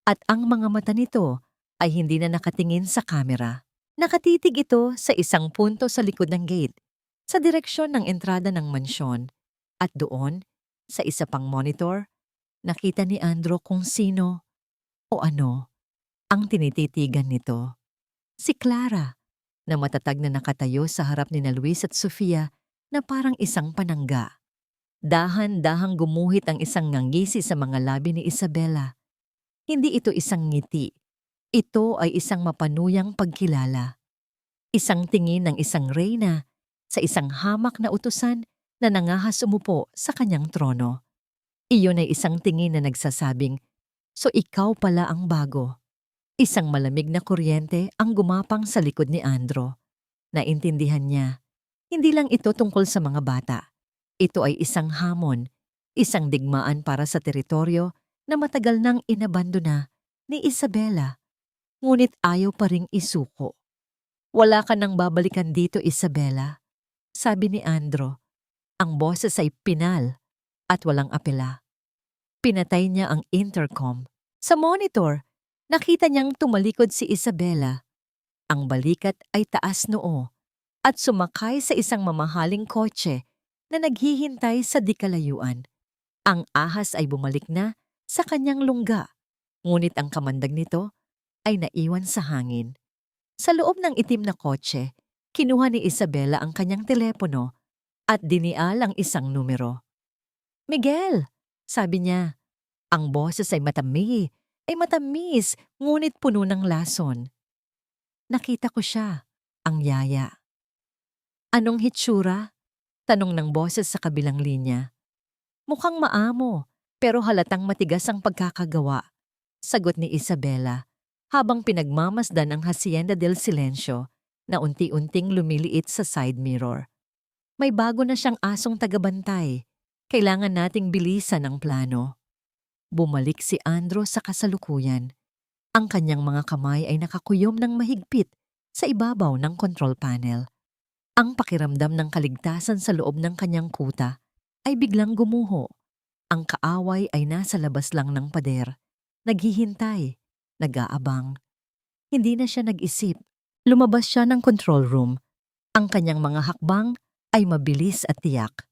At ang mga mata nito ay hindi na nakatingin sa kamera. Nakatitig ito sa isang punto sa likod ng gate, sa direksyon ng entrada ng mansyon. At doon, sa isa pang monitor, nakita ni Andrew kung sino o ano ang tinititigan nito. Si Clara, na matatag na nakatayo sa harap ni Luis at Sofia na parang isang panangga. Dahan-dahang gumuhit ang isang ngangisi sa mga labi ni Isabela. Hindi ito isang ngiti. Ito ay isang mapanuyang pagkilala. Isang tingin ng isang reyna sa isang hamak na utusan na nangahas umupo sa kanyang trono. Iyon ay isang tingin na nagsasabing, so ikaw pala ang bago. Isang malamig na kuryente ang gumapang sa likod ni Andrew. Naintindihan niya, hindi lang ito tungkol sa mga bata. Ito ay isang hamon, isang digmaan para sa teritoryo na matagal nang inabandona ni Isabela. Ngunit ayaw pa ring isuko. Wala ka nang babalikan dito, Isabela, sabi ni Andrew. Ang boses ay pinal at walang apela. Pinatay niya ang intercom. Sa monitor, nakita niyang tumalikod si Isabela. Ang balikat ay taas noo at sumakay sa isang mamahaling kotse na naghihintay sa dikalayuan. Ang ahas ay bumalik na sa kanyang lungga, ngunit ang kamandag nito ay naiwan sa hangin. Sa loob ng itim na kotse, kinuha ni Isabela ang kanyang telepono at dinial ang isang numero. Miguel, sabi niya. Ang boses ay matamis, ngunit puno ng lason. Nakita ko siya, ang yaya. Anong hitsura? Tanong ng boses sa kabilang linya. Mukhang maamo, pero halatang matigas ang pagkakagawa, sagot ni Isabela, habang pinagmamasdan ang Hacienda del Silencio na unti-unting lumiliit sa side mirror. May bago na siyang asong tagabantay. Kailangan nating bilisan ang plano. Bumalik si Andrew sa kasalukuyan. Ang kanyang mga kamay ay nakakuyom ng mahigpit sa ibabaw ng control panel. Ang pakiramdam ng kaligtasan sa loob ng kanyang kuta ay biglang gumuho. Ang kaaway ay nasa labas lang ng pader. Naghihintay, nag-aabang. Hindi na siya nag-isip. Lumabas siya ng control room. Ang kanyang mga hakbang ay mabilis at tiyak.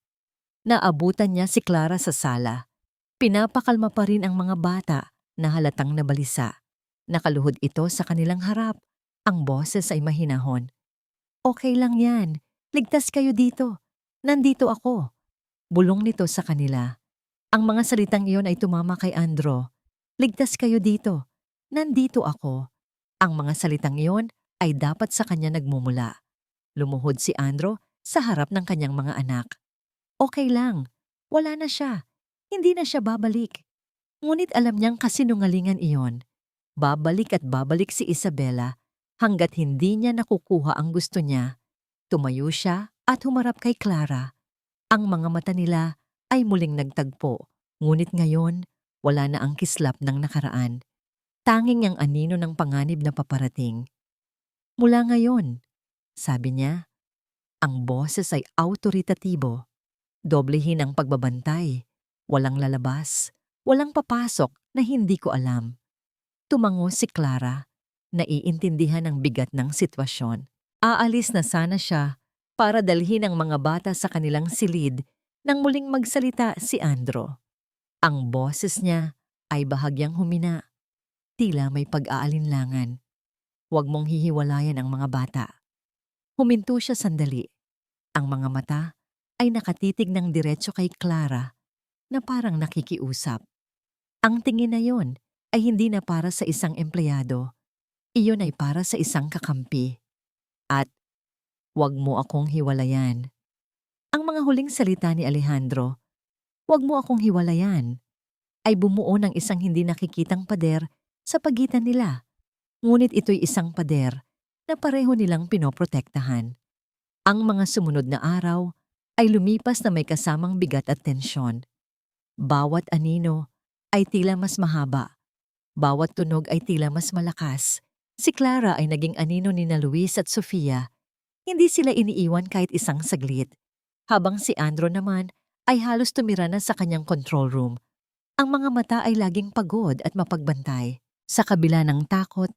Naabutan niya si Clara sa sala. Pinapakalma pa rin ang mga bata na halatang nabalisa. Nakaluhod ito sa kanilang harap. Ang boses ay mahinahon. Okay lang yan. Ligtas kayo dito. Nandito ako. Bulong nito sa kanila. Ang mga salitang iyon ay tumama kay Andro. Ligtas kayo dito. Nandito ako. Ang mga salitang iyon ay dapat sa kanya nagmumula. Lumuhod si Andro sa harap ng kanyang mga anak. Okay lang. Wala na siya. Hindi na siya babalik. Ngunit alam niyang kasinungalingan iyon. Babalik at babalik si Isabela hanggat hindi niya nakukuha ang gusto niya. Tumayo siya at humarap kay Clara. Ang mga mata nila ay muling nagtagpo, ngunit ngayon wala na ang kislap ng nakaraan. Tanging ang anino ng panganib na paparating. Mula ngayon, sabi niya, ang boses ay autoritatibo. Doblehin ang pagbabantay. Walang lalabas, walang papasok na hindi ko alam. Tumango si Clara, naiintindihan ang bigat ng sitwasyon. Aalis na sana siya para dalhin ang mga bata sa kanilang silid nang muling magsalita si Andro. Ang boses niya ay bahagyang humina, tila may pag-aalinlangan. Huwag mong hihiwalayan ang mga bata. Huminto siya sandali. Ang mga mata ay nakatitig ng diretso kay Clara na parang nakikiusap. Ang tingin na yon ay hindi na para sa isang empleyado. Iyon ay para sa isang kakampi. At huwag mo akong hiwalayan. Ang mga huling salita ni Alejandro, huwag mo akong hiwalayan, ay bumuo ng isang hindi nakikitang pader sa pagitan nila. Ngunit ito'y isang pader na pareho nilang pinoprotektahan. Ang mga sumunod na araw ay lumipas na may kasamang bigat at tensyon. Bawat anino ay tila mas mahaba. Bawat tunog ay tila mas malakas. Si Clara ay naging anino ni na Luis at Sofia. Hindi sila iniiwan kahit isang saglit. Habang si Andro naman ay halos tumira na sa kanyang control room. Ang mga mata ay laging pagod at mapagbantay. Sa kabila ng takot,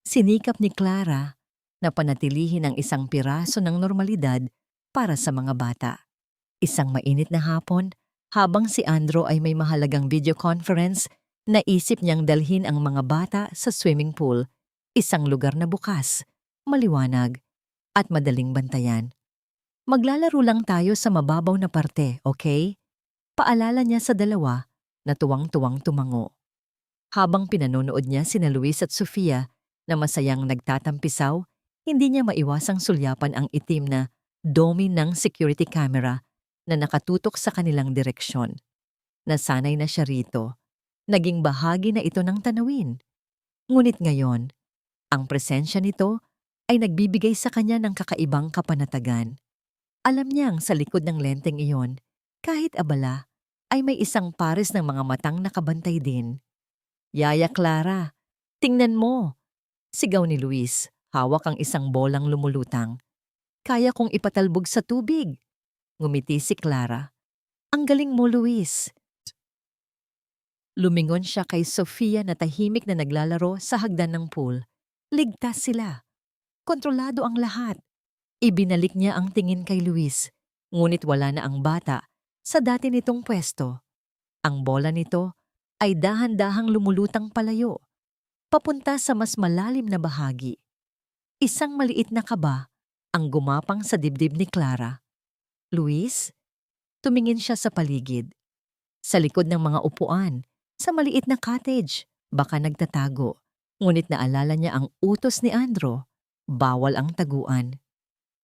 sinikap ni Clara na panatilihin ang isang piraso ng normalidad para sa mga bata. Isang mainit na hapon, habang si Andro ay may mahalagang video conference, naisip niyang dalhin ang mga bata sa swimming pool, isang lugar na bukas, maliwanag, at madaling bantayan. Maglalaro lang tayo sa mababaw na parte, okay? Paalala niya sa dalawa na tuwang-tuwang tumango. Habang pinanonood niya sina Luis at Sofia na masayang nagtatampisaw, hindi niya maiwasang sulyapan ang itim na dome ng security camera na nakatutok sa kanilang direksyon. Nasanay na siya rito. Naging bahagi na ito ng tanawin. Ngunit ngayon, ang presensya nito ay nagbibigay sa kanya ng kakaibang kapanatagan. Alam niyang sa likod ng lenteng iyon, kahit abala, ay may isang pares ng mga matang nakabantay din. Yaya Clara, tingnan mo! Sigaw ni Luis, hawak ang isang bolang lumulutang. Kaya kong ipatalbog sa tubig. Ngumiti si Clara. Ang galing mo, Luis. Lumingon siya kay Sofia na tahimik na naglalaro sa hagdan ng pool. Ligtas sila. Kontrolado ang lahat. Ibinalik niya ang tingin kay Luis, ngunit wala na ang bata sa dati nitong pwesto. Ang bola nito ay dahan-dahang lumulutang palayo, papunta sa mas malalim na bahagi. Isang maliit na kaba ang gumapang sa dibdib ni Clara. Luis? Tumingin siya sa paligid. Sa likod ng mga upuan, sa maliit na cottage, baka nagtatago. Ngunit naalala niya ang utos ni Andro, bawal ang taguan.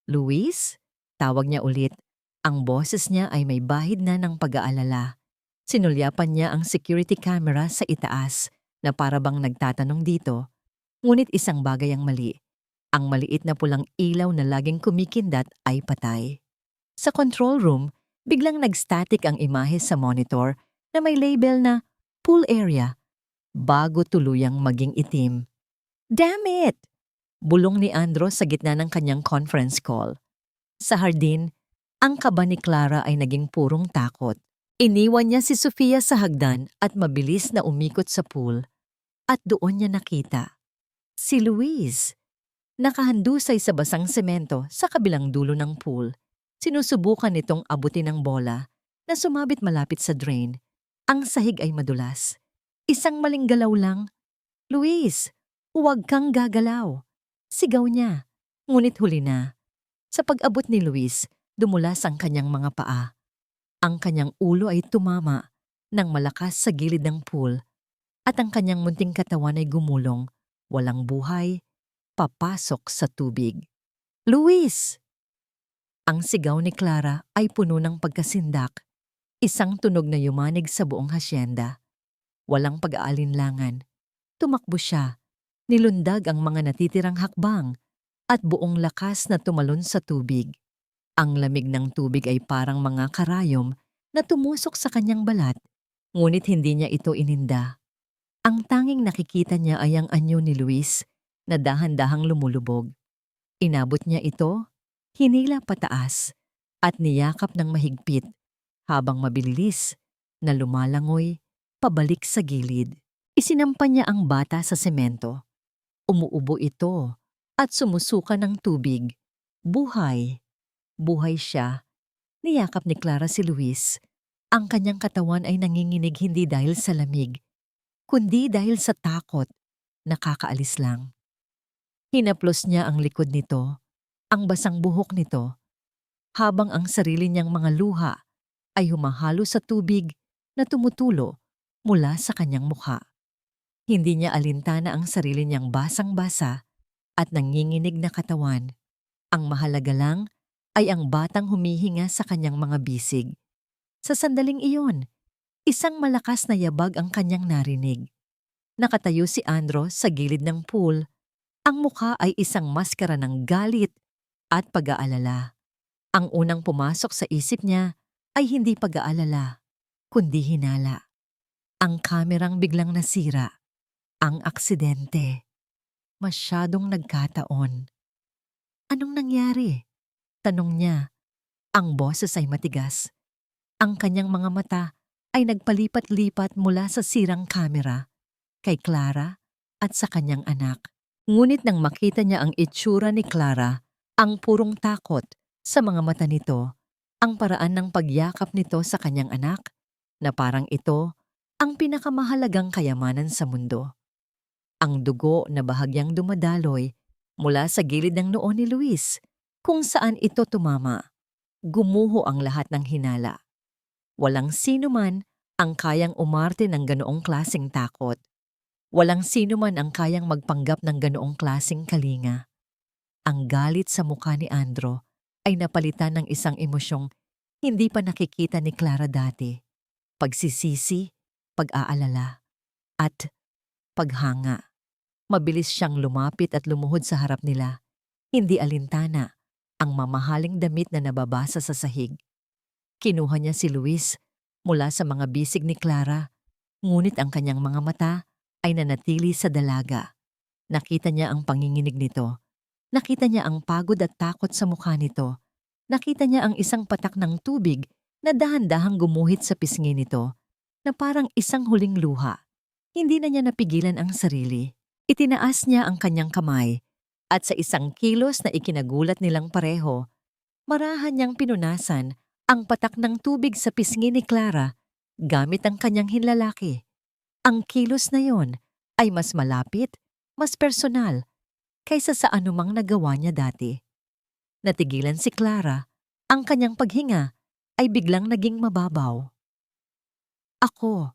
Luis? Tawag niya ulit. Ang boses niya ay may bahid na ng pag-aalala. Sinulyapan niya ang security camera sa itaas na parabang nagtatanong dito. Ngunit isang bagay ang mali. Ang maliit na pulang ilaw na laging kumikindat ay patay. Sa control room, biglang nag-static ang imahe sa monitor na may label na pool area bago tuluyang maging itim. Damn it! Bulong ni Andro sa gitna ng kanyang conference call. Sa hardin, ang kaba ni Clara ay naging purong takot. Iniwan niya si Sofia sa hagdan at mabilis na umikot sa pool. At doon niya nakita si Luis. Nakahandusay sa basang semento sa kabilang dulo ng pool. Sinusubukan nitong abutin ang bola na sumabit malapit sa drain. Ang sahig ay madulas. Isang maling galaw lang. Luis, huwag kang gagalaw. Sigaw niya. Ngunit huli na. Sa pag-abot ni Luis, dumulas ang kanyang mga paa. Ang kanyang ulo ay tumama ng malakas sa gilid ng pool at ang kanyang munting katawan ay gumulong, walang buhay, papasok sa tubig. "Luis!" Ang sigaw ni Clara ay puno ng pagkasindak, isang tunog na yumanig sa buong hasyenda. Walang pag-aalinlangan. Tumakbo siya, nilundag ang mga natitirang hakbang at buong lakas na tumalon sa tubig. Ang lamig ng tubig ay parang mga karayom na tumusok sa kanyang balat, ngunit hindi niya ito ininda. Ang tanging nakikita niya ay ang anyo ni Luis na dahan-dahang lumulubog. Inabot niya ito, hinila pataas, at niyakap ng mahigpit habang mabilis na lumalangoy pabalik sa gilid. Isinampa niya ang bata sa semento. Umuubo ito at sumusuka ng tubig. Buhay. Buhay siya. Niyakap ni Clara si Luis. Ang kanyang katawan ay nanginginig hindi dahil sa lamig, kundi dahil sa takot. Nakakaalis lang. Hinaplos niya ang likod nito, ang basang buhok nito, habang ang sarili niyang mga luha ay humahalo sa tubig na tumutulo mula sa kanyang mukha. Hindi niya alintana ang sarili niyang basang-basa at nanginginig na katawan. Ang mahalaga lang ay ang batang humihinga sa kanyang mga bisig. Sa sandaling iyon, isang malakas na yabag ang kanyang narinig. Nakatayo si Andro sa gilid ng pool. Ang mukha ay isang maskara ng galit at pag-aalala. Ang unang pumasok sa isip niya ay hindi pag-aalala, kundi hinala. Ang kamerang biglang nasira. Ang aksidente. Masyadong nagkataon. Anong nangyari? Tanong niya. Ang boses ay matigas. Ang kanyang mga mata ay nagpalipat-lipat mula sa sirang kamera, kay Clara at sa kanyang anak. Ngunit nang makita niya ang itsura ni Clara, ang purong takot sa mga mata nito, ang paraan ng pagyakap nito sa kanyang anak, na parang ito ang pinakamahalagang kayamanan sa mundo. Ang dugo na bahagyang dumadaloy mula sa gilid ng noo ni Luis, kung saan ito tumama. Gumuho ang lahat ng hinala. Walang sino man ang kayang umarte ng ganoong klaseng takot. Walang sino man ang kayang magpanggap ng ganoong klaseng kalinga. Ang galit sa mukha ni Andro ay napalitan ng isang emosyong hindi pa nakikita ni Clara dati. Pagsisisi, pag-aalala, at paghanga. Mabilis siyang lumapit at lumuhod sa harap nila. Hindi alintana ang mamahaling damit na nababasa sa sahig. Kinuha niya si Luis mula sa mga bisig ni Clara, ngunit ang kanyang mga mata ay nanatili sa dalaga. Nakita niya ang panginginig nito. Nakita niya ang pagod at takot sa mukha nito. Nakita niya ang isang patak ng tubig na dahan-dahang gumuhit sa pisngi nito, na parang isang huling luha. Hindi na niya napigilan ang sarili. Itinaas niya ang kanyang kamay at sa isang kilos na ikinagulat nilang pareho, marahan niyang pinunasan ang patak ng tubig sa pisngi ni Clara gamit ang kanyang hinlalaki. Ang kilos na yon ay mas malapit, mas personal, kaysa sa anumang nagawa niya dati. Natigilan si Clara, ang kanyang paghinga ay biglang naging mababaw. Ako.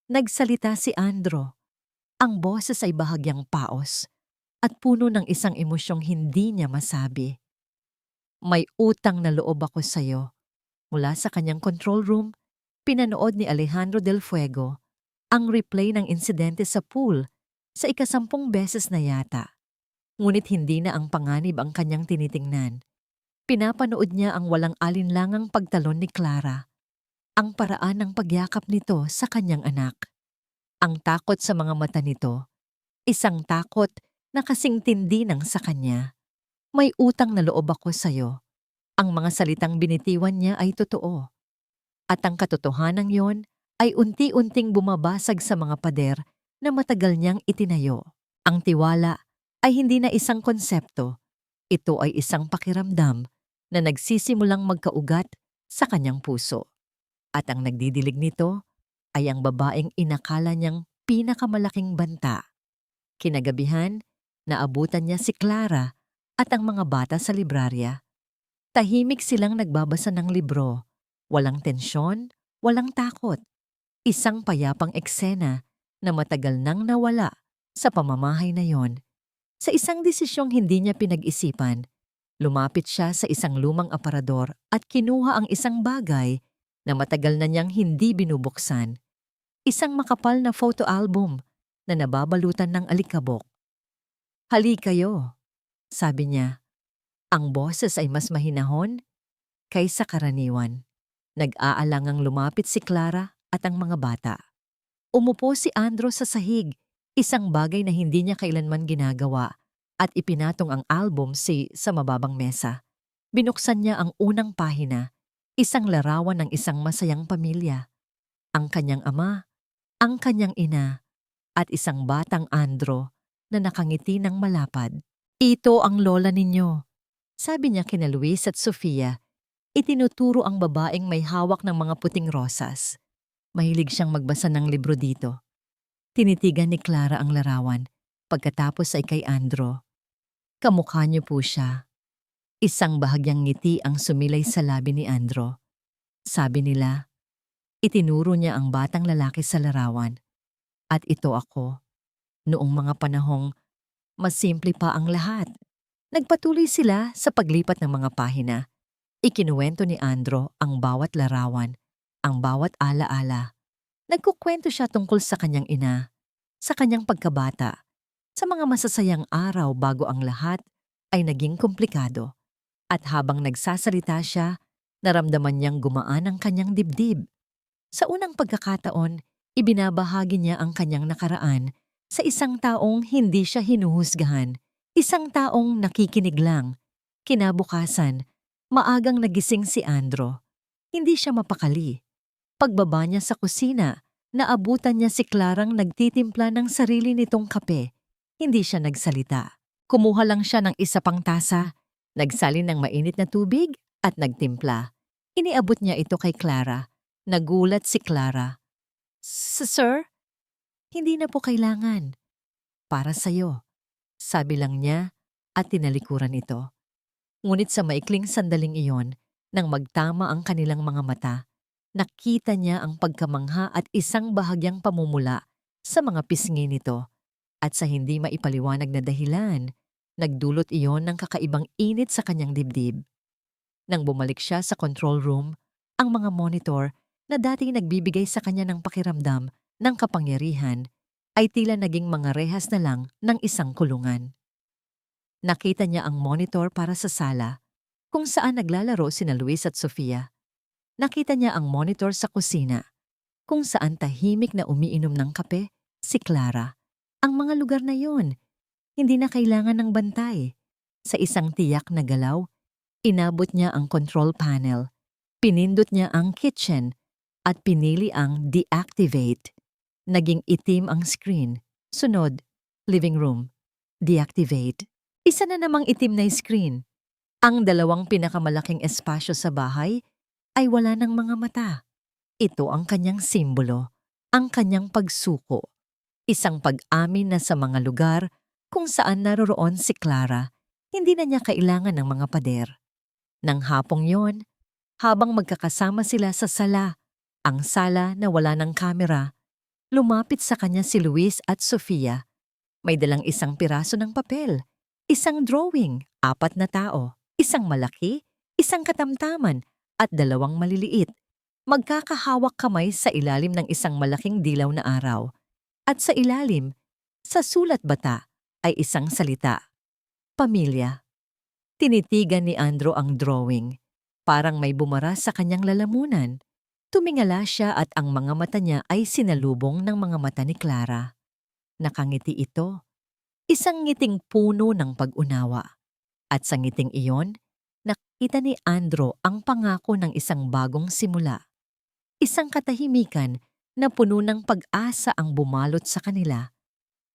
Nagsalita si Andro. Ang boses ay bahagyang paos at puno ng isang emosyong hindi niya masabi. May utang na loob ako sa'yo. Mula sa kanyang control room, pinanood ni Alejandro Del Fuego ang replay ng insidente sa pool sa 10 beses na yata. Ngunit hindi na ang panganib ang kanyang tinitingnan. Pinapanood niya ang walang alinlangang pagtalon ni Clara, ang paraan ng pagyakap nito sa kanyang anak. Ang takot sa mga mata nito, isang takot na kasing tindi ng sa kanya. May utang na loob ako sa'yo. Ang mga salitang binitiwan niya ay totoo. At ang katotohanan yon ay unti-unting bumabasag sa mga pader na matagal niyang itinayo. Ang tiwala ay hindi na isang konsepto. Ito ay isang pakiramdam na nagsisimulang magkaugat sa kanyang puso. At ang nagdidilig nito ay ang babaeng inakala niyang pinakamalaking banta. Kinagabihan, naabutan niya si Clara at ang mga bata sa librarya. Tahimik silang nagbabasa ng libro, Walang tensyon, walang takot. Isang payapang eksena na matagal nang nawala sa pamamahay na yon. Sa isang desisyong hindi niya pinag-isipan, lumapit siya sa isang lumang aparador at kinuha ang isang bagay na matagal na niyang hindi binubuksan. Isang makapal na photo album na nababalutan ng alikabok. "Hali kayo," sabi niya. Ang boses ay mas mahinahon kaysa karaniwan. Nag-aalangang lumapit si Clara at ang mga bata. Umupo si Andro sa sahig, isang bagay na hindi niya kailanman ginagawa, at ipinatong ang album sa mababang mesa. Binuksan niya ang unang pahina, isang larawan ng isang masayang pamilya. Ang kanyang ama, ang kanyang ina, at isang batang Andro na nakangiti ng malapad. "Ito ang lola ninyo," sabi niya kina Luis at Sofia. Itinuturo ang babaeng may hawak ng mga puting rosas. Mahilig siyang magbasa ng libro dito. Tinitigan ni Clara ang larawan. Pagkatapos ay kay Andro. "Kamukha niyo po siya." Isang bahagyang ngiti ang sumilay sa labi ni Andro. Sabi nila, itinuro niya ang batang lalaki sa larawan. "At ito ako." Noong mga panahong mas simple pa ang lahat. Nagpatuloy sila sa paglipat ng mga pahina. Ikinuwento ni Andro ang bawat larawan, ang bawat alaala. Nagkukwento siya tungkol sa kanyang ina, sa kanyang pagkabata, sa mga masasayang araw bago ang lahat ay naging komplikado. At habang nagsasalita siya, naramdaman niyang gumaan ang kanyang dibdib. Sa unang pagkakataon, ibinabahagi niya ang kanyang nakaraan sa isang taong hindi siya hinuhusgahan, isang taong nakikinig lang. Kinabukasan, maagang nagising si Andro. Hindi siya mapakali. Pagbaba niya sa kusina, naabutan niya si Clarang nagtitimpla ng sarili nitong kape. Hindi siya nagsalita. Kumuha lang siya ng isa pang tasa, nagsalin ng mainit na tubig at nagtimpla. Iniabot niya ito kay Clara. Nagulat si Clara. Sir? Hindi na po kailangan." "Para sa'yo," sabi lang niya at tinalikuran ito. Ngunit sa maikling sandaling iyon, nang magtama ang kanilang mga mata, nakita niya ang pagkamangha at isang bahagyang pamumula sa mga pisngi nito. At sa hindi maipaliwanag na dahilan, nagdulot iyon ng kakaibang init sa kanyang dibdib. Nang bumalik siya sa control room, ang mga monitor na dati nagbibigay sa kanya ng pakiramdam ng kapangyarihan ay tila naging mga rehas na lang ng isang kulungan. Nakita niya ang monitor para sa sala, kung saan naglalaro sina Luis at Sofia. Nakita niya ang monitor sa kusina, kung saan tahimik na umiinom ng kape si Clara. Ang mga lugar na yon, hindi na kailangan ng bantay. Sa isang tiyak na galaw, inabot niya ang control panel, pinindot niya ang kitchen, at pinili ang deactivate. Naging itim ang screen. Sunod, living room. Deactivate. Isa na namang itim na screen. Ang dalawang pinakamalaking espasyo sa bahay ay wala ng mga mata. Ito ang kanyang simbolo, ang kanyang pagsuko. Isang pag-amin na sa mga lugar kung saan naroroon si Clara, hindi na niya kailangan ng mga pader. Nang hapong yon, habang magkakasama sila sa sala, ang sala na wala ng kamera, lumapit sa kanya si Luis at Sofia. May dalang isang piraso ng papel, isang drawing, 4 na tao, isang malaki, isang katamtaman, at 2 maliliit. Magkakahawak kamay sa ilalim ng isang malaking dilaw na araw. At sa ilalim, sa sulat bata, ay isang salita. Pamilya. Tinitigan ni Andro ang drawing. Parang may bumara sa kanyang lalamunan. Tumingala siya at ang mga mata niya ay sinalubong ng mga mata ni Clara. Nakangiti ito. Isang ngiting puno ng pag-unawa. At sa ngiting iyon, nakita ni Andro ang pangako ng isang bagong simula. Isang katahimikan na puno ng pag-asa ang bumalot sa kanila.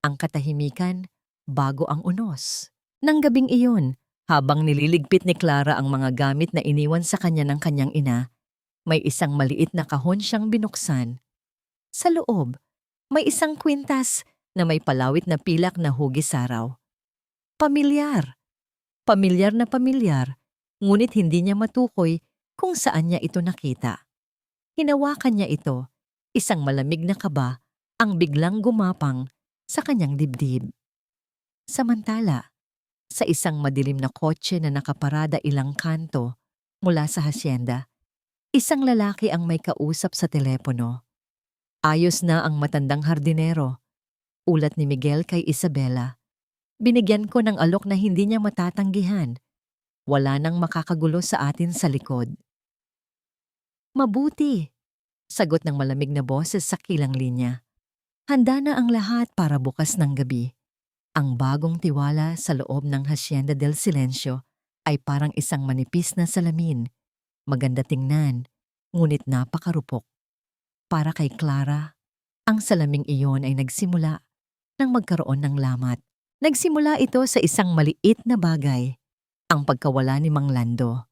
Ang katahimikan bago ang unos. Nang gabing iyon, habang nililigpit ni Clara ang mga gamit na iniwan sa kanya ng kanyang ina, may isang maliit na kahon siyang binuksan. Sa loob, may isang kwintas na may palawit na pilak na hugis araw. Pamilyar. Pamilyar na pamilyar, ngunit hindi niya matukoy kung saan niya ito nakita. Hinawakan niya ito, isang malamig na kaba ang biglang gumapang sa kanyang dibdib. Samantala, sa isang madilim na kotse na nakaparada ilang kanto mula sa hasyenda, isang lalaki ang may kausap sa telepono. Ayos na ang matandang hardinero, ulat ni Miguel kay Isabela. Binigyan ko ng alok na hindi niya matatanggihan. Wala nang makakagulo sa atin sa likod. Mabuti, sagot ng malamig na boses sa kilang linya. Handa na ang lahat para bukas ng gabi. Ang bagong tiwala sa loob ng Hacienda del Silencio ay parang isang manipis na salamin. Maganda tingnan, ngunit napakarupok. Para kay Clara, ang salaming iyon ay nagsimula nang magkaroon ng lamat. Nagsimula ito sa isang maliit na bagay, ang pagkawala ni Mang Lando.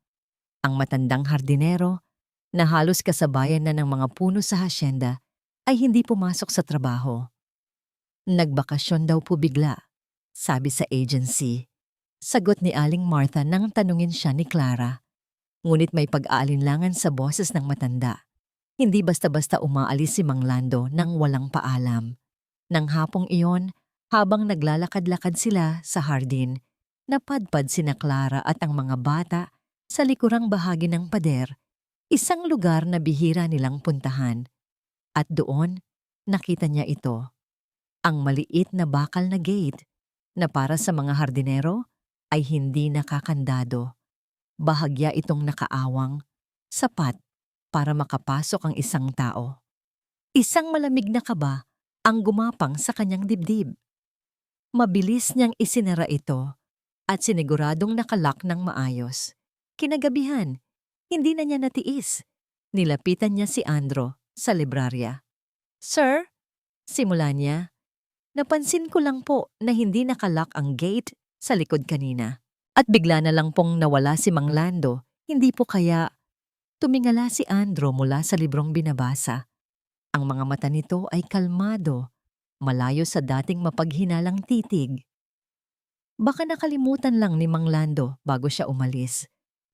Ang matandang hardinero na halos kasabayan na ng mga puno sa hasyenda ay hindi pumasok sa trabaho. Nagbakasyon daw po bigla, sabi sa agency. Sagot ni Aling Martha nang tanungin siya ni Clara. Ngunit may pag-aalinlangan sa boses ng matanda. Hindi basta-basta umaalis si Mang Lando nang walang paalam. Nang hapong iyon, habang naglalakad-lakad sila sa hardin, napadpad sina Clara at ang mga bata sa likurang bahagi ng pader, isang lugar na bihira nilang puntahan. At doon, nakita niya ito. Ang maliit na bakal na gate na para sa mga hardinero ay hindi nakakandado. Bahagya itong nakaawang, sapat para makapasok ang isang tao. Isang malamig na kaba ang gumapang sa kanyang dibdib. Mabilis niyang isinara ito at siniguradong nakalak ng maayos. Kinagabihan, hindi na niya natiis. Nilapitan niya si Andro sa librarya. "Sir," simula niya, "napansin ko lang po na hindi nakalak ang gate sa likod kanina. At bigla na lang pong nawala si Mang Lando, hindi po kaya..." Tumingala si Andro mula sa librong binabasa. Ang mga mata nito ay kalmado, malayo sa dating mapaghinalang titig. Baka nakalimutan lang ni Mang Lando bago siya umalis.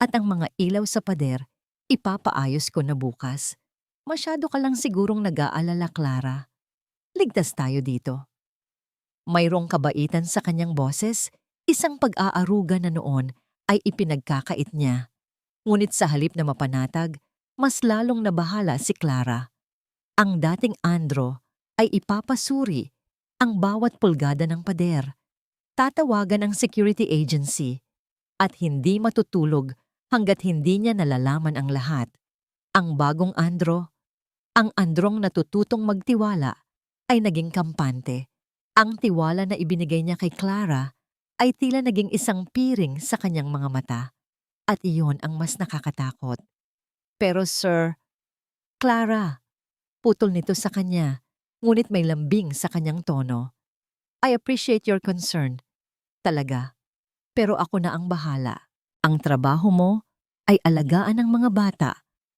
At ang mga ilaw sa pader, ipapaayos ko na bukas. Masyado ka lang sigurong nag-aalala, Clara. Ligtas tayo dito. Mayroong kabaitan sa kanyang boses, isang pag-aaruga na noon ay ipinagkakait niya. Ngunit sa halip na mapanatag, mas lalong nabahala si Clara. Ang dating Andro ay ipapasuri ang bawat pulgada ng pader. Tatawagan ang security agency at hindi matutulog hanggat hindi niya nalalaman ang lahat. Ang bagong Andro, ang Androng natututong magtiwala, ay naging kampante. Ang tiwala na ibinigay niya kay Clara ay tila naging isang piring sa kanyang mga mata. At iyon ang mas nakakatakot. Pero sir, Clara, putol nito sa kanya, ngunit may lambing sa kanyang tono. I appreciate your concern. Talaga. Pero ako na ang bahala. Ang trabaho mo ay alagaan ang mga bata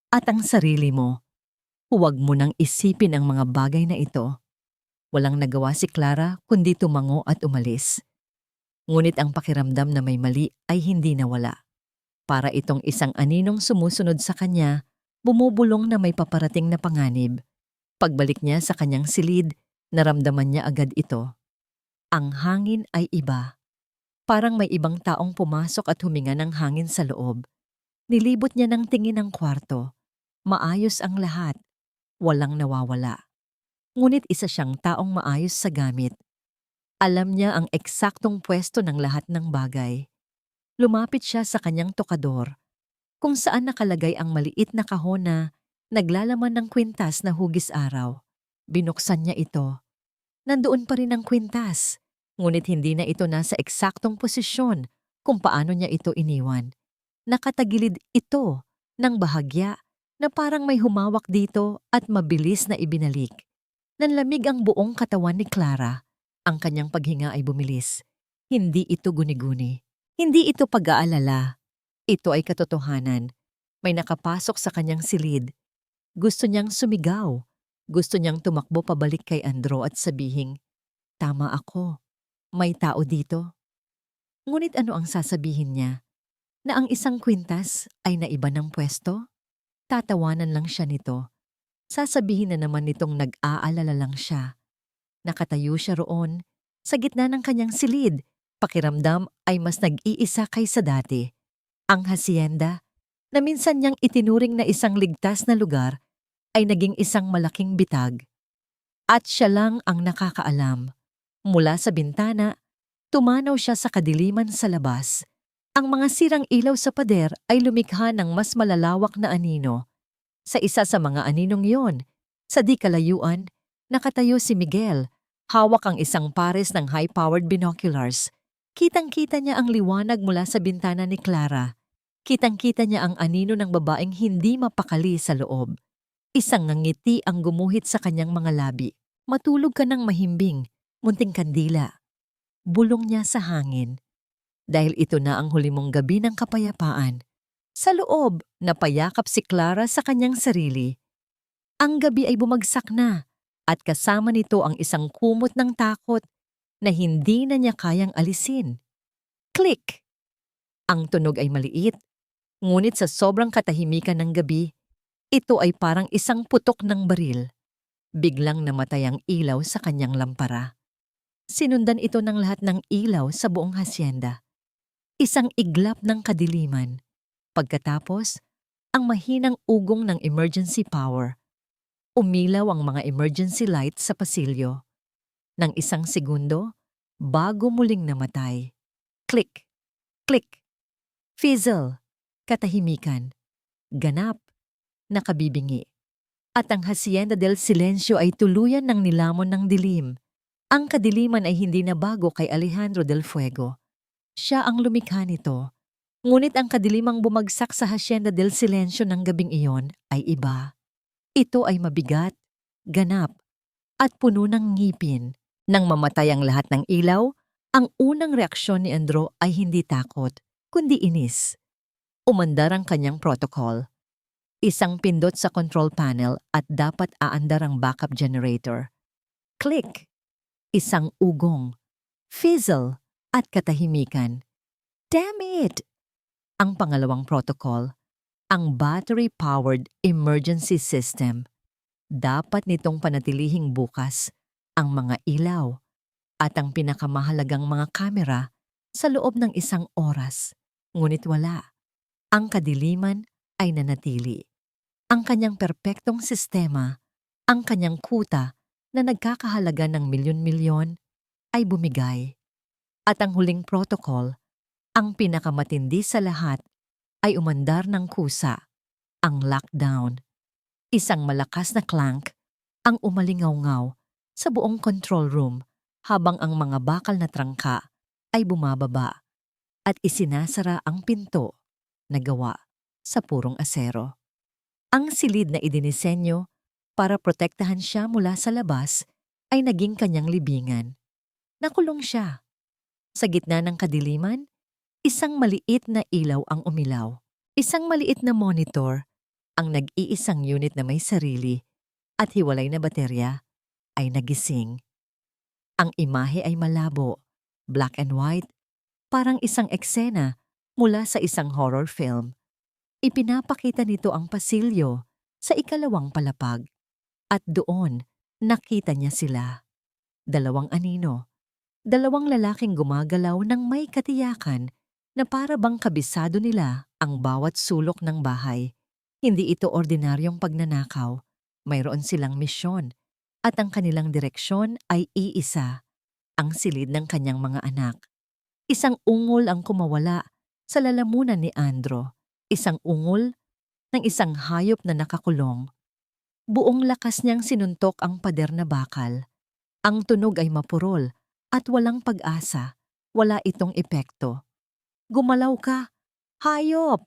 at ang sarili mo. Huwag mo nang isipin ang mga bagay na ito. Walang nagawa si Clara kundi tumango at umalis. Ngunit ang pakiramdam na may mali ay hindi nawala. Para itong isang aninong sumusunod sa kanya, bumubulong na may paparating na panganib. Pagbalik niya sa kanyang silid, naramdaman niya agad ito. Ang hangin ay iba. Parang may ibang taong pumasok at huminga ng hangin sa loob. Nilibot niya ng tingin ang kwarto. Maayos ang lahat. Walang nawawala. Ngunit isa siyang taong maayos sa gamit. Alam niya ang eksaktong pwesto ng lahat ng bagay. Lumapit siya sa kanyang tokador, kung saan nakalagay ang maliit na kahon na naglalaman ng kwintas na hugis araw. Binuksan niya ito. Nandoon pa rin ang kwintas, ngunit hindi na ito nasa eksaktong posisyon kung paano niya ito iniwan. Nakatagilid ito ng bahagya na parang may humawak dito at mabilis na ibinalik. Nanlamig ang buong katawan ni Clara. Ang kanyang paghinga ay bumilis. Hindi ito guni-guni. Hindi ito pag-aalala. Ito ay katotohanan. May nakapasok sa kanyang silid. Gusto niyang sumigaw. Gusto niyang tumakbo pabalik kay Andro at sabihing, "Tama ako. May tao dito." Ngunit ano ang sasabihin niya? na ang isang kwintas ay naiba ng pwesto? Tatawanan lang siya nito. Sasabihin na naman nitong nag-aalala lang siya. Nakatayo siya roon, sa gitna ng kanyang silid. Pakiramdam ay mas nag-iisa kaysa dati. Ang hasyenda, na minsan niyang itinuring na isang ligtas na lugar, ay naging isang malaking bitag. At siya lang ang nakakaalam. Mula sa bintana, tumanaw siya sa kadiliman sa labas. Ang mga sirang ilaw sa pader ay lumikha ng mas malalawak na anino. Sa isa sa mga aninong yon, sa di kalayuan, nakatayo si Miguel. Hawak ang isang pares ng high-powered binoculars. Kitang-kita niya ang liwanag mula sa bintana ni Clara. Kitang-kita niya ang anino ng babaeng hindi mapakali sa loob. Isang ngiti ang gumuhit sa kanyang mga labi. Matulog ka ng mahimbing, munting kandila. Bulong niya sa hangin. Dahil ito na ang huli mong gabi ng kapayapaan. Sa loob, napayakap si Clara sa kanyang sarili. Ang gabi ay bumagsak na at kasama nito ang isang kumot ng takot na hindi na niya kayang alisin. Click! Ang tunog ay maliit, ngunit sa sobrang katahimikan ng gabi, ito ay parang isang putok ng baril. Biglang namatay ang ilaw sa kanyang lampara. Sinundan ito ng lahat ng ilaw sa buong hasyenda. Isang iglap ng kadiliman. Pagkatapos, ang mahinang ugong ng emergency power. Umilaw ang mga emergency lights sa pasilyo. Nang isang segundo, bago muling namatay. Click! Click! Fizzle! Katahimikan. Ganap. Nakabibingi. At ang Hacienda del Silencio ay tuluyan ng nilamon ng dilim. Ang kadiliman ay hindi na bago kay Alejandro del Fuego. Siya ang lumikha nito. Ngunit ang kadilimang bumagsak sa Hacienda del Silencio ng gabing iyon ay iba. Ito ay mabigat, ganap, at puno ng ngipin. Nang mamatay ang lahat ng ilaw, ang unang reaksyon ni Andro ay hindi takot, kundi inis. Umandar ang kanyang protocol. Isang pindot sa control panel at dapat aandar ang backup generator. Click! Isang ugong. Fizzle! At katahimikan. Damn it! Ang pangalawang protocol, ang battery-powered emergency system. Dapat nitong panatilihing bukas ang mga ilaw at ang pinakamahalagang mga kamera sa loob ng isang oras. Ngunit wala. Ang kadiliman ay nanatili. Ang kanyang perpektong sistema, ang kanyang kuta na nagkakahalaga ng milyon-milyon ay bumigay. At ang huling protocol, ang pinakamatindi sa lahat, ay umandar ng kusa, ang lockdown. Isang malakas na clank ang umalingaw-ngaw sa buong control room habang ang mga bakal na trangka ay bumababa at isinasara ang pinto na gawa sa purong asero. Ang silid na idinisenyo para protektahan siya mula sa labas ay naging kanyang libingan. Nakulong siya. Sa gitna ng kadiliman, isang maliit na ilaw ang umilaw. Isang maliit na monitor, ang nag-iisang unit na may sarili at hiwalay na baterya, ay nagising. Ang imahe ay malabo, black and white, parang isang eksena mula sa isang horror film. Ipinapakita nito ang pasilyo sa ikalawang palapag. At doon, nakita niya sila. Dalawang anino. Dalawang lalaking gumagalaw ng may katiyakan na para bang kabisado nila ang bawat sulok ng bahay. Hindi ito ordinaryong pagnanakaw. Mayroon silang misyon at ang kanilang direksyon ay iisa, ang silid ng kanyang mga anak. Isang ungol ang kumawala sa lalamunan ni Andro. Isang ungol ng isang hayop na nakakulong. Buong lakas niyang sinuntok ang pader na bakal. Ang tunog ay mapurol at walang pag-asa. Wala itong epekto. Gumalaw ka! Hayop!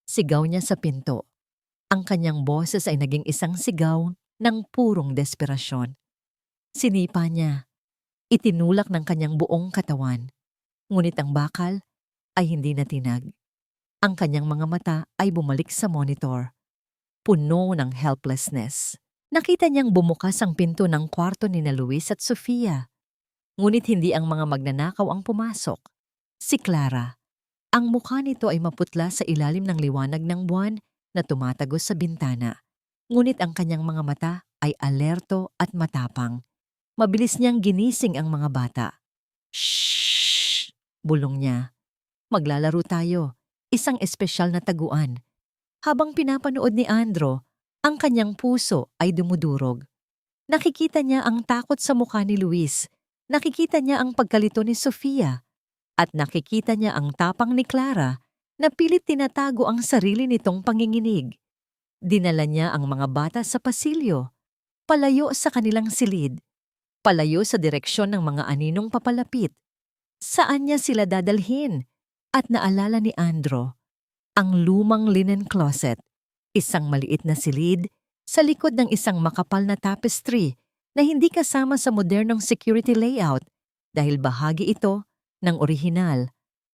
Sigaw niya sa pinto. Ang kanyang boses ay naging isang sigaw ng purong desperasyon. Sinipa niya. Itinulak ng kanyang buong katawan. Ngunit ang bakal ay hindi natinag. Ang kanyang mga mata ay bumalik sa monitor. Puno ng helplessness. Nakita niyang bumukas ang pinto ng kwarto ni na Luis at Sofia. Ngunit hindi ang mga magnanakaw ang pumasok. Si Clara. Ang mukha nito ay maputla sa ilalim ng liwanag ng buwan na tumatagos sa bintana. Ngunit ang kanyang mga mata ay alerto at matapang. Mabilis niyang ginising ang mga bata. Shhh! Bulong niya. Maglalaro tayo. Isang espesyal na taguan. Habang pinapanood ni Andro, ang kanyang puso ay dumudurog. Nakikita niya ang takot sa mukha ni Luis. Nakikita niya ang pagkalito ni Sofia. At nakikita niya ang tapang ni Clara na pilit tinatago ang sarili nitong panginginig. Dinala niya ang mga bata sa pasilyo, palayo sa kanilang silid, palayo sa direksyon ng mga aninong papalapit. Saan niya sila dadalhin? At naalala ni Andro, ang lumang linen closet, isang maliit na silid sa likod ng isang makapal na tapestry na hindi kasama sa modernong security layout dahil bahagi ito ng orihinal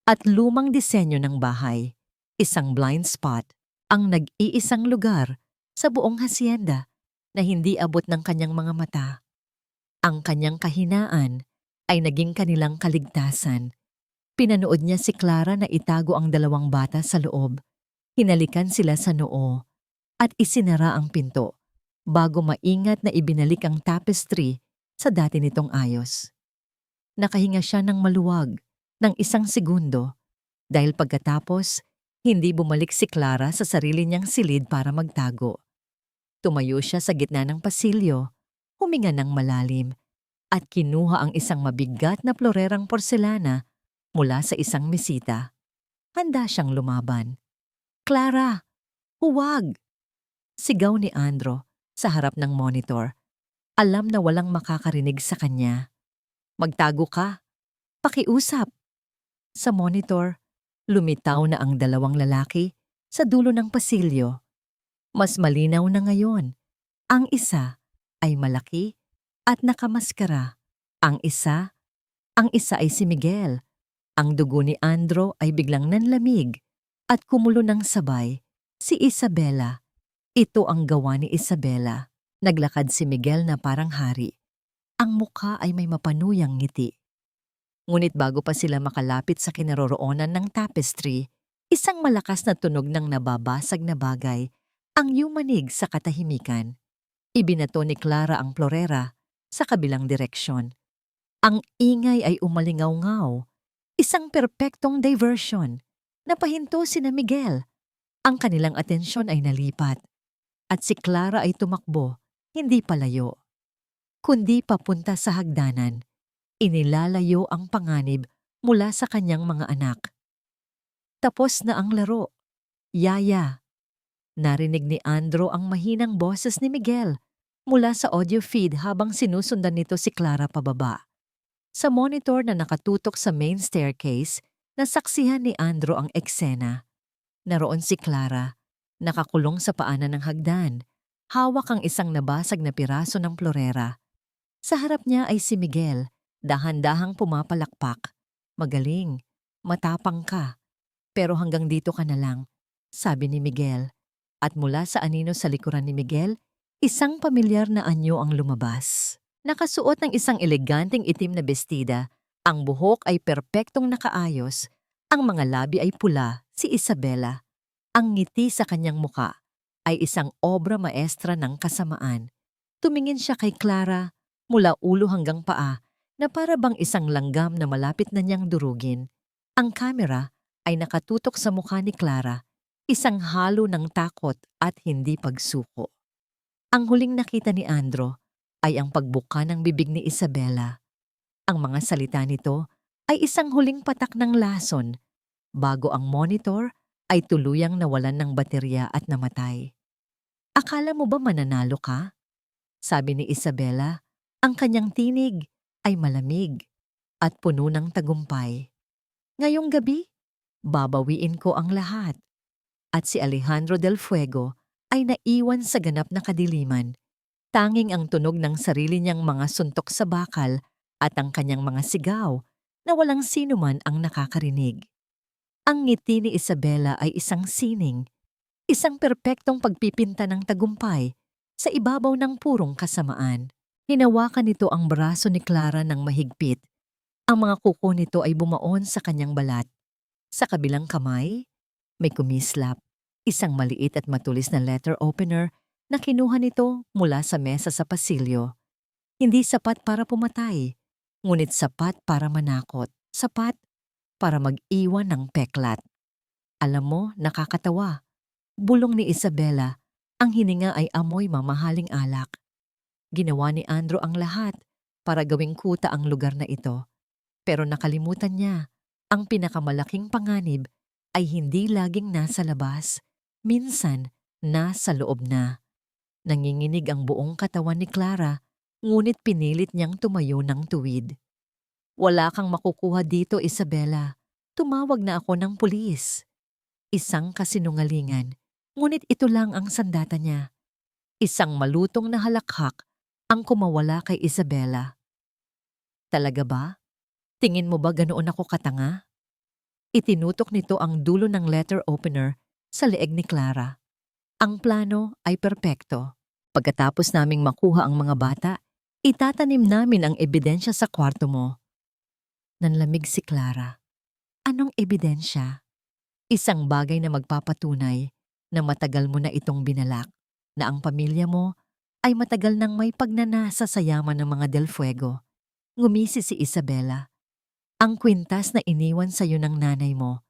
at lumang disenyo ng bahay. Isang blind spot, ang nag-iisang lugar sa buong hasyenda na hindi abot ng kanyang mga mata. Ang kanyang kahinaan ay naging kanilang kaligtasan. Pinanood niya si Clara na itago ang dalawang bata sa loob. Hinalikan sila sa noo at isinara ang pinto bago maingat na ibinalik ang tapestry sa dati nitong ayos. Nakahinga siya ng maluwag ng isang segundo dahil pagkatapos hindi bumalik si Clara sa sarili niyang silid para magtago. Tumayo siya sa gitna ng pasilyo, huminga ng malalim at kinuha ang isang mabigat na florerang porselana mula sa isang mesita. Handa siyang lumaban. "Clara, huwag!" Sigaw ni Andro sa harap ng monitor. Alam na walang makakarinig sa kanya. "Magtago ka. Pakiusap." Sa monitor, lumitaw na ang dalawang lalaki sa dulo ng pasilyo. Mas malinaw na ngayon. Ang isa ay malaki at nakamaskara. Ang isa ay si Miguel. Ang dugo ni Andro ay biglang nanlamig at kumulo ng sabay. Si Isabela. Ito ang gawa ni Isabela. Naglakad si Miguel na parang hari. Ang mukha ay may mapanuyang ngiti. Ngunit bago pa sila makalapit sa kinaroroonan ng tapestry, isang malakas na tunog ng nababasag na bagay ang yumanig sa katahimikan. Ibinato ni Clara ang florera sa kabilang direksyon. Ang ingay ay umalingaw-ngaw, isang perpektong diversion. Napahinto sina Miguel. Ang kanilang atensyon ay nalipat. At si Clara ay tumakbo, hindi palayo, kundi papunta sa hagdanan. Inilalayo ang panganib mula sa kanyang mga anak. Tapos na ang laro. "Yaya." Narinig ni Andro ang mahinang boses ni Miguel mula sa audio feed habang sinusundan nito si Clara pababa. Sa monitor na nakatutok sa main staircase, nasaksihan ni Andro ang eksena. Naroon si Clara, nakakulong sa paanan ng hagdan, hawak ang isang nabasag na piraso ng florera. Sa harap niya ay si Miguel, dahan-dahang pumapalakpak. "Magaling, matapang ka, pero hanggang dito ka na lang," sabi ni Miguel. At mula sa anino sa likuran ni Miguel, isang pamilyar na anyo ang lumabas. Nakasuot ng isang eleganteng itim na bestida, ang buhok ay perpektong nakaayos, ang mga labi ay pula, si Isabela. Ang ngiti sa kanyang muka ay isang obra maestra ng kasamaan. Tumingin siya kay Clara mula ulo hanggang paa na para bang isang langgam na malapit na niyang durugin. Ang kamera ay nakatutok sa mukha ni Clara, isang halo ng takot at hindi pagsuko. Ang huling nakita ni Andro ay ang pagbuka ng bibig ni Isabela. Ang mga salita nito ay isang huling patak ng lason bago ang monitor ay tuluyang nawalan ng baterya at namatay. "Akala mo ba mananalo ka?" sabi ni Isabela. Ang kanyang tinig ay malamig at puno ng tagumpay. "Ngayong gabi, babawiin ko ang lahat." At si Alejandro del Fuego ay naiwan sa ganap na kadiliman. Tanging ang tunog ng sarili niyang mga suntok sa bakal at ang kanyang mga sigaw na walang sinuman ang nakakarinig. Ang ngiti ni Isabela ay isang sining, isang perpektong pagpipinta ng tagumpay sa ibabaw ng purong kasamaan. Hinawakan nito ang braso ni Clara ng mahigpit. Ang mga kuko nito ay bumaon sa kanyang balat. Sa kabilang kamay, may kumislap, isang maliit at matulis na letter opener na kinuha nito mula sa mesa sa pasilyo. Hindi sapat para pumatay, ngunit sapat para manakot, sapat para mag-iwan ng peklat. Alam mo, nakakatawa. Bulong ni Isabela, ang hininga ay amoy mamahaling alak. Ginawa ni Andrew ang lahat para gawing kuta ang lugar na ito. Pero nakalimutan niya, ang pinakamalaking panganib ay hindi laging nasa labas, minsan nasa loob na. Nanginginig ang buong katawan ni Clara, ngunit pinilit niyang tumayo ng tuwid. Wala kang makukuha dito, Isabela. Tumawag na ako ng pulis. Isang kasinungalingan, ngunit ito lang ang sandata niya. Isang malutong na halakhak ang kumawala kay Isabela. Talaga ba? Tingin mo ba ganoon ako katanga? Itinutok nito ang dulo ng letter opener sa leeg ni Clara. Ang plano ay perpekto. Pagkatapos naming makuha ang mga bata, itatanim namin ang ebidensya sa kwarto mo. Nanlamig si Clara. Anong ebidensya? Isang bagay na magpapatunay na matagal mo na itong binalak, na ang pamilya mo ay matagal nang may pagnanasa sa yaman ng mga Del Fuego. Ngumisi si Isabela. Ang kwintas na iniwan sa iyo ng nanay mo.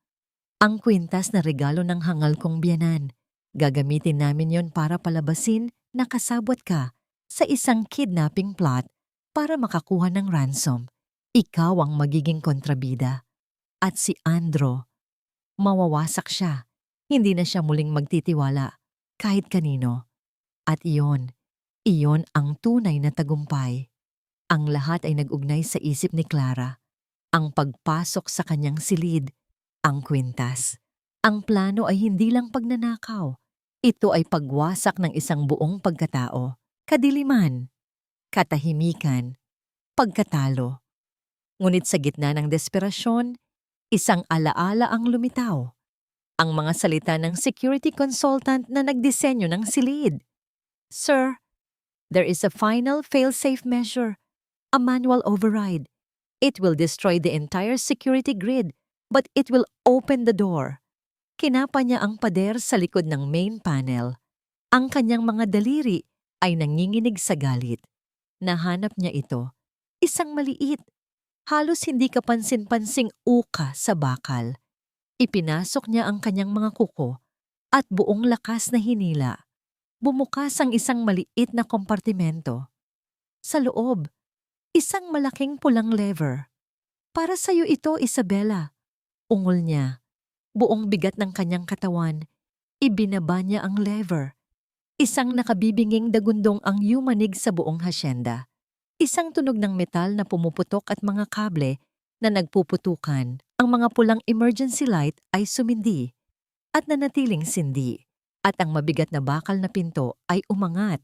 Ang kwintas na regalo ng hangal kong biyanan. Gagamitin namin yon para palabasin na kasabwat ka sa isang kidnapping plot para makakuha ng ransom. Ikaw ang magiging kontrabida. At si Andrew, mawawasak siya. Hindi na siya muling magtitiwala kahit kanino. At iyon ang tunay na tagumpay. Ang lahat ay nag-ugnay sa isip ni Clara. Ang pagpasok sa kanyang silid, ang kwintas. Ang plano ay hindi lang pagnanakaw. Ito ay pagwasak ng isang buong pagkatao. Kadiliman, katahimikan, pagkatalo. Ngunit sa gitna ng desperasyon, isang alaala ang lumitaw. Ang mga salita ng security consultant na nagdisenyo ng silid. Sir, there is a final fail-safe measure, a manual override. It will destroy the entire security grid, but it will open the door. Kinapa niya ang pader sa likod ng main panel. Ang kanyang mga daliri ay nanginginig sa galit. Nahanap niya ito, isang maliit, halos hindi kapansin-pansing uka sa bakal. Ipinasok niya ang kanyang mga kuko at buong lakas na hinila. Bumukas ang isang maliit na kompartimento. Sa loob, isang malaking pulang lever. Para sa'yo ito, Isabela. Ungol niya. Buong bigat ng kanyang katawan, ibinaba niya ang lever. Isang nakabibinging dagundong ang yumanig sa buong hasyenda. Isang tunog ng metal na pumuputok at mga kable na nagpuputukan. Ang mga pulang emergency light ay sumindi at nanatiling sindi. At ang mabigat na bakal na pinto ay umangat.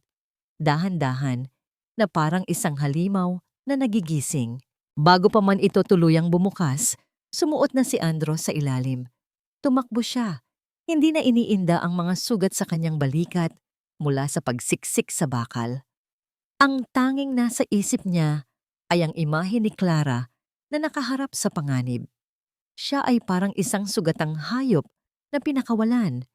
Dahan-dahan na parang isang halimaw na nagigising. Bago pa man ito tuluyang bumukas, sumuot na si Andrew sa ilalim. Tumakbo siya. Hindi na iniinda ang mga sugat sa kanyang balikat mula sa pagsiksik sa bakal. Ang tanging nasa isip niya ay ang imahe ni Clara na nakaharap sa panganib. Siya ay parang isang sugatang hayop na pinakawalan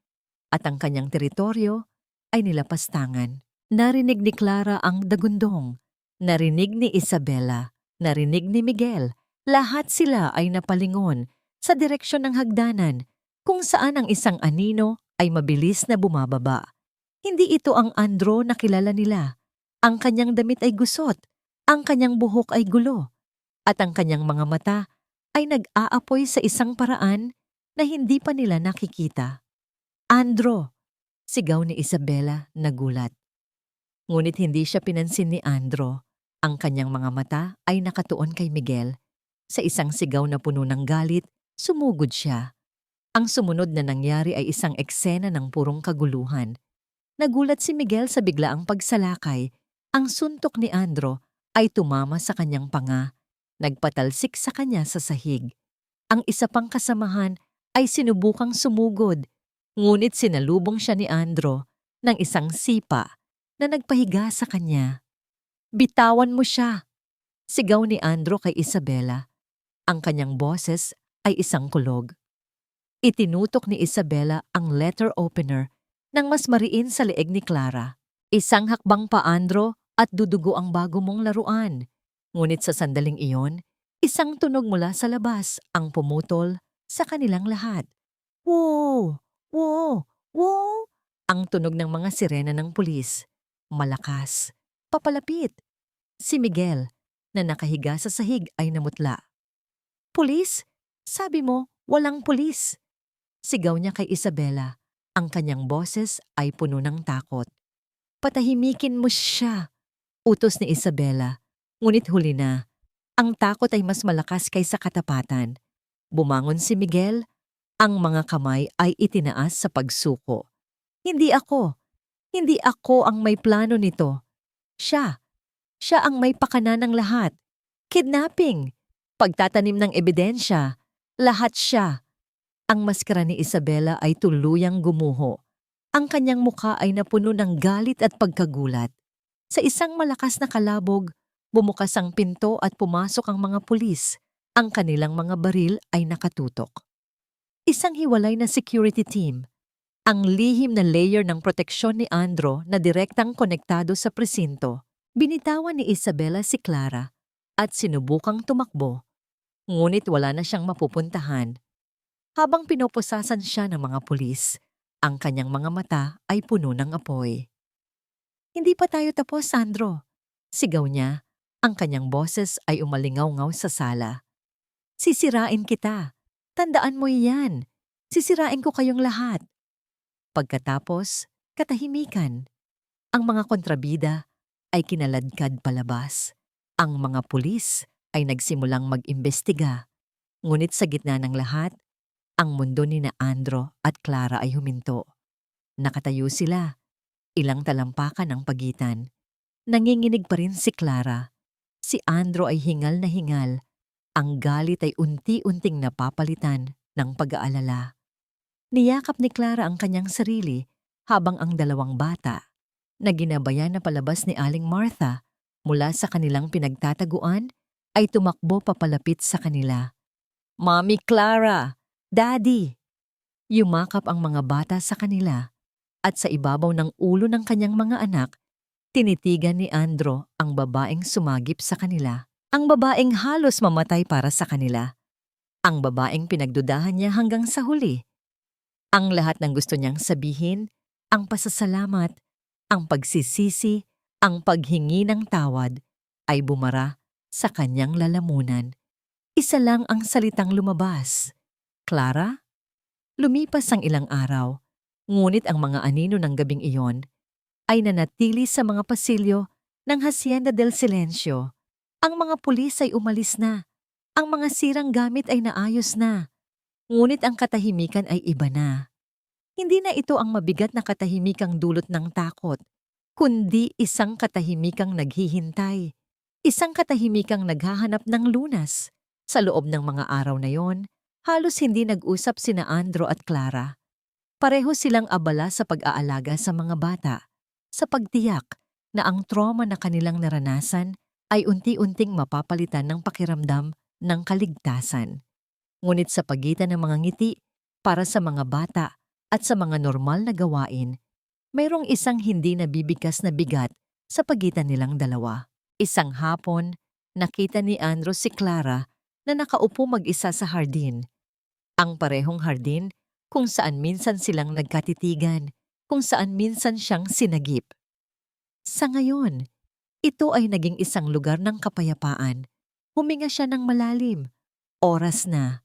at ang kanyang teritoryo ay nilapastangan. Narinig ni Clara ang dagundong. Narinig ni Isabela, narinig ni Miguel, lahat sila ay napalingon sa direksyon ng hagdanan kung saan ang isang anino ay mabilis na bumababa. Hindi ito ang Andrew na kilala nila. Ang kanyang damit ay gusot, ang kanyang buhok ay gulo, at ang kanyang mga mata ay nag-aapoy sa isang paraan na hindi pa nila nakikita. Andrew! Sigaw ni Isabela nagulat. Ngunit hindi siya pinansin ni Andrew. Ang kanyang mga mata ay nakatuon kay Miguel. Sa isang sigaw na puno ng galit, sumugod siya. Ang sumunod na nangyari ay isang eksena ng purong kaguluhan. Nagulat si Miguel sa biglaang pagsalakay. Ang suntok ni Andrew ay tumama sa kanyang panga. Nagpatalsik sa kanya sa sahig. Ang isa pang kasamahan ay sinubukang sumugod. Ngunit sinalubong siya ni Andrew ng isang sipa na nagpahiga sa kanya. Bitawan mo siya! Sigaw ni Andrew kay Isabela. Ang kanyang boses ay isang kulog. Itinutok ni Isabela ang letter opener nang mas mariin sa leeg ni Clara. Isang hakbang pa, Andro, at dudugo ang bago mong laruan. Ngunit sa sandaling iyon, isang tunog mula sa labas ang pumutol sa kanilang lahat. Wow! Wow! Wow! Ang tunog ng mga sirena ng pulis. Malakas. Papalapit. Si Miguel, na nakahiga sa sahig, ay namutla. Pulis? Sabi mo, walang pulis. Sigaw niya kay Isabela. Ang kanyang boses ay puno ng takot. Patahimikin mo siya, utos ni Isabela. Ngunit huli na. Ang takot ay mas malakas kaysa katapatan. Bumangon si Miguel. Ang mga kamay ay itinaas sa pagsuko. Hindi ako. Hindi ako ang may plano nito. Siya. Siya ang may pakana ng lahat. Kidnapping. Pagtatanim ng ebidensya. Lahat siya. Ang maskara ni Isabela ay tuluyang gumuho. Ang kanyang muka ay napuno ng galit at pagkagulat. Sa isang malakas na kalabog, bumukas ang pinto at pumasok ang mga pulis. Ang kanilang mga baril ay nakatutok. Isang hiwalay na security team. Ang lihim na layer ng proteksyon ni Andro na direktang konektado sa presinto. Binitawan ni Isabela si Clara at sinubukang tumakbo. Ngunit wala na siyang mapupuntahan. Habang pinoposasan siya ng mga pulis, ang kanyang mga mata ay puno ng apoy. Hindi pa tayo tapos, Sandro. Sigaw niya. Ang kanyang boses ay umalingaw-ngaw sa sala. Sisirain kita. Tandaan mo iyan. Sisirain ko kayong lahat. Pagkatapos, katahimikan. Ang mga kontrabida ay kinaladkad palabas. Ang mga pulis ay nagsimulang mag-imbestiga. Ngunit sa gitna ng lahat, ang mundo ni na Andro at Clara ay huminto. Nakatayo sila, ilang talampakan ang pagitan. Nanginginig pa rin si Clara. Si Andro ay hingal na hingal. Ang galit ay unti-unting napapalitan ng pag-aalala. Niyakap ni Clara ang kanyang sarili habang ang dalawang bata, na ginabayan na palabas ni Aling Martha mula sa kanilang pinagtataguan, ay tumakbo papalapit sa kanila. Mami Clara! Daddy! Yumakap ang mga bata sa kanila at sa ibabaw ng ulo ng kanyang mga anak, tinitigan ni Andro ang babaeng sumagip sa kanila. Ang babaeng halos mamatay para sa kanila. Ang babaeng pinagdudahan niya hanggang sa huli. Ang lahat ng gusto niyang sabihin, ang pasasalamat, ang pagsisisi, ang paghingi ng tawad, ay bumara sa kanyang lalamunan. Isa lang ang salitang lumabas. Clara? Lumipas ang ilang araw, ngunit ang mga anino ng gabing iyon ay nanatili sa mga pasilyo ng Hacienda del Silencio. Ang mga pulis ay umalis na. Ang mga sirang gamit ay naayos na. Ngunit ang katahimikan ay iba na. Hindi na ito ang mabigat na katahimikang dulot ng takot, kundi isang katahimikang naghihintay. Isang katahimikang naghahanap ng lunas. Sa loob ng mga araw na yon, halos hindi nag-usap sina Andro at Clara. Pareho silang abala sa pag-aalaga sa mga bata, sa pagtiyak na ang trauma na kanilang naranasan ay unti-unting mapapalitan ng pakiramdam ng kaligtasan. Ngunit sa pagitan ng mga ngiti para sa mga bata at sa mga normal na gawain, mayroong isang hindi nabibigkas na bigat sa pagitan nilang dalawa. Isang hapon, nakita ni Andro si Clara na nakaupo mag-isa sa hardin. Ang parehong hardin kung saan minsan silang nagkatitigan, kung saan minsan siyang sinagip. Sa ngayon, ito ay naging isang lugar ng kapayapaan. Huminga siya ng malalim. Oras na.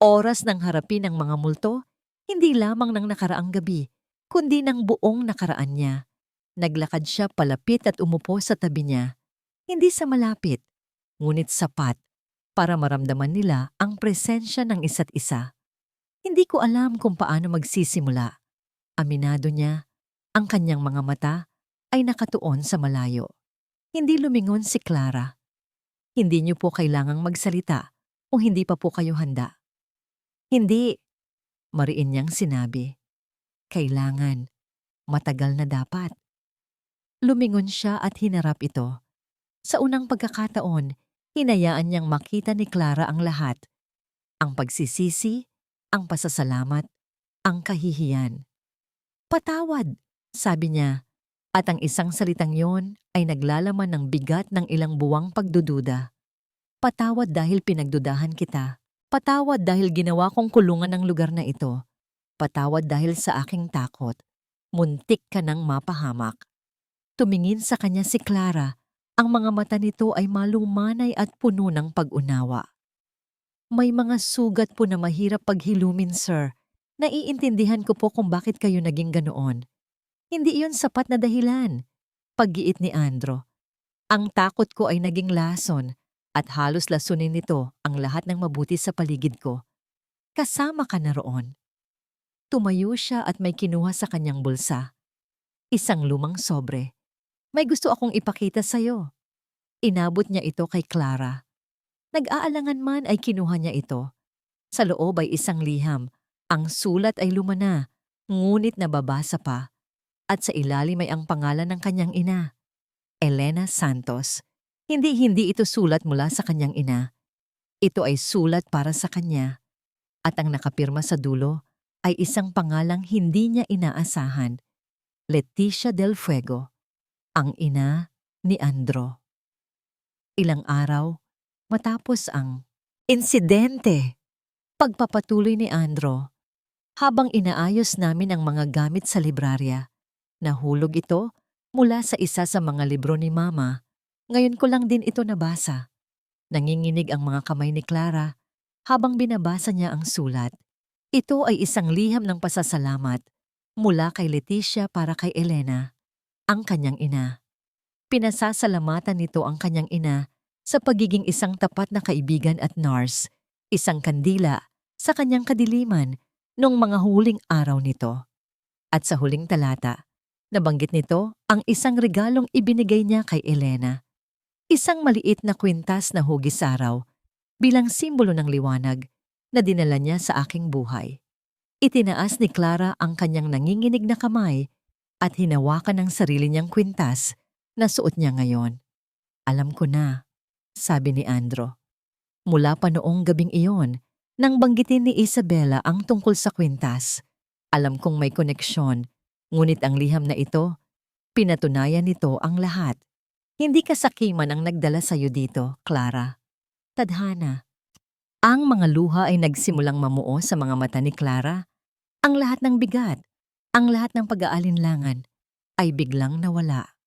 Oras ng harapin ang mga multo, hindi lamang ng nakaraang gabi, kundi ng buong nakaraan niya. Naglakad siya palapit at umupo sa tabi niya. Hindi sa malapit, ngunit sapat para maramdaman nila ang presensya ng isa't isa. Hindi ko alam kung paano magsisimula. Aminado niya, ang kanyang mga mata ay nakatuon sa malayo. Hindi lumingon si Clara. Hindi niyo po kailangang magsalita o hindi pa po kayo handa. Hindi, mariin niyang sinabi. Kailangan, matagal na dapat. Lumingon siya at hinarap ito. Sa unang pagkakataon, hinayaan niyang makita ni Clara ang lahat. Ang pagsisisi, ang pasasalamat, ang kahihiyan. Patawad, sabi niya, at ang isang salitang yon ay naglalaman ng bigat ng ilang buwang pagdududa. Patawad dahil pinagdudahan kita. Patawad dahil ginawa kong kulungan ng lugar na ito. Patawad dahil sa aking takot. Muntik ka ng mapahamak. Tumingin sa kanya si Clara. Ang mga mata nito ay malumanay at puno ng pag-unawa. May mga sugat po na mahirap paghilumin, sir. Naiintindihan ko po kung bakit kayo naging ganoon. Hindi iyon sapat na dahilan. Paggiit ni Andro. Ang takot ko ay naging lason at halos lasunin nito ang lahat ng mabuti sa paligid ko. Kasama ka na roon. Tumayo siya at may kinuha sa kanyang bulsa. Isang lumang sobre. May gusto akong ipakita sa'yo. Inabot niya ito kay Clara. Nag-aalangan man ay kinuha niya ito. Sa loob ay isang liham. Ang sulat ay lumana, ngunit nababasa pa. At sa ilalim ay ang pangalan ng kanyang ina. Elena Santos. Hindi ito sulat mula sa kanyang ina. Ito ay sulat para sa kanya. At ang nakapirma sa dulo ay isang pangalang hindi niya inaasahan. Leticia Del Fuego, ang ina ni Andro. Ilang araw matapos ang insidente, pagpapatuloy ni Andro, habang inaayos namin ang mga gamit sa librarya. Nahulog ito mula sa isa sa mga libro ni Mama. Ngayon ko lang din ito nabasa. Nanginginig ang mga kamay ni Clara habang binabasa niya ang sulat. Ito ay isang liham ng pasasalamat mula kay Leticia para kay Elena, ang kanyang ina. Pinasasalamatan nito ang kanyang ina sa pagiging isang tapat na kaibigan at nurse, isang kandila sa kanyang kadiliman noong mga huling araw nito. At sa huling talata, nabanggit nito ang isang regalong ibinigay niya kay Elena. Isang maliit na kwintas na hugis araw bilang simbolo ng liwanag na dinala niya sa aking buhay. Itinaas ni Clara ang kanyang nanginginig na kamay at hinawakan ang sarili niyang kwintas na suot niya ngayon. Alam ko na, sabi ni Andro. Mula pa noong gabing iyon, nang banggitin ni Isabela ang tungkol sa kwintas. Alam kong may koneksyon, ngunit ang liham na ito, pinatunayan nito ang lahat. Hindi kasakiman ang nagdala sa'yo dito, Clara. Tadhana. Ang mga luha ay nagsimulang mamuo sa mga mata ni Clara. Ang lahat ng bigat, ang lahat ng pag-aalinlangan ay biglang nawala.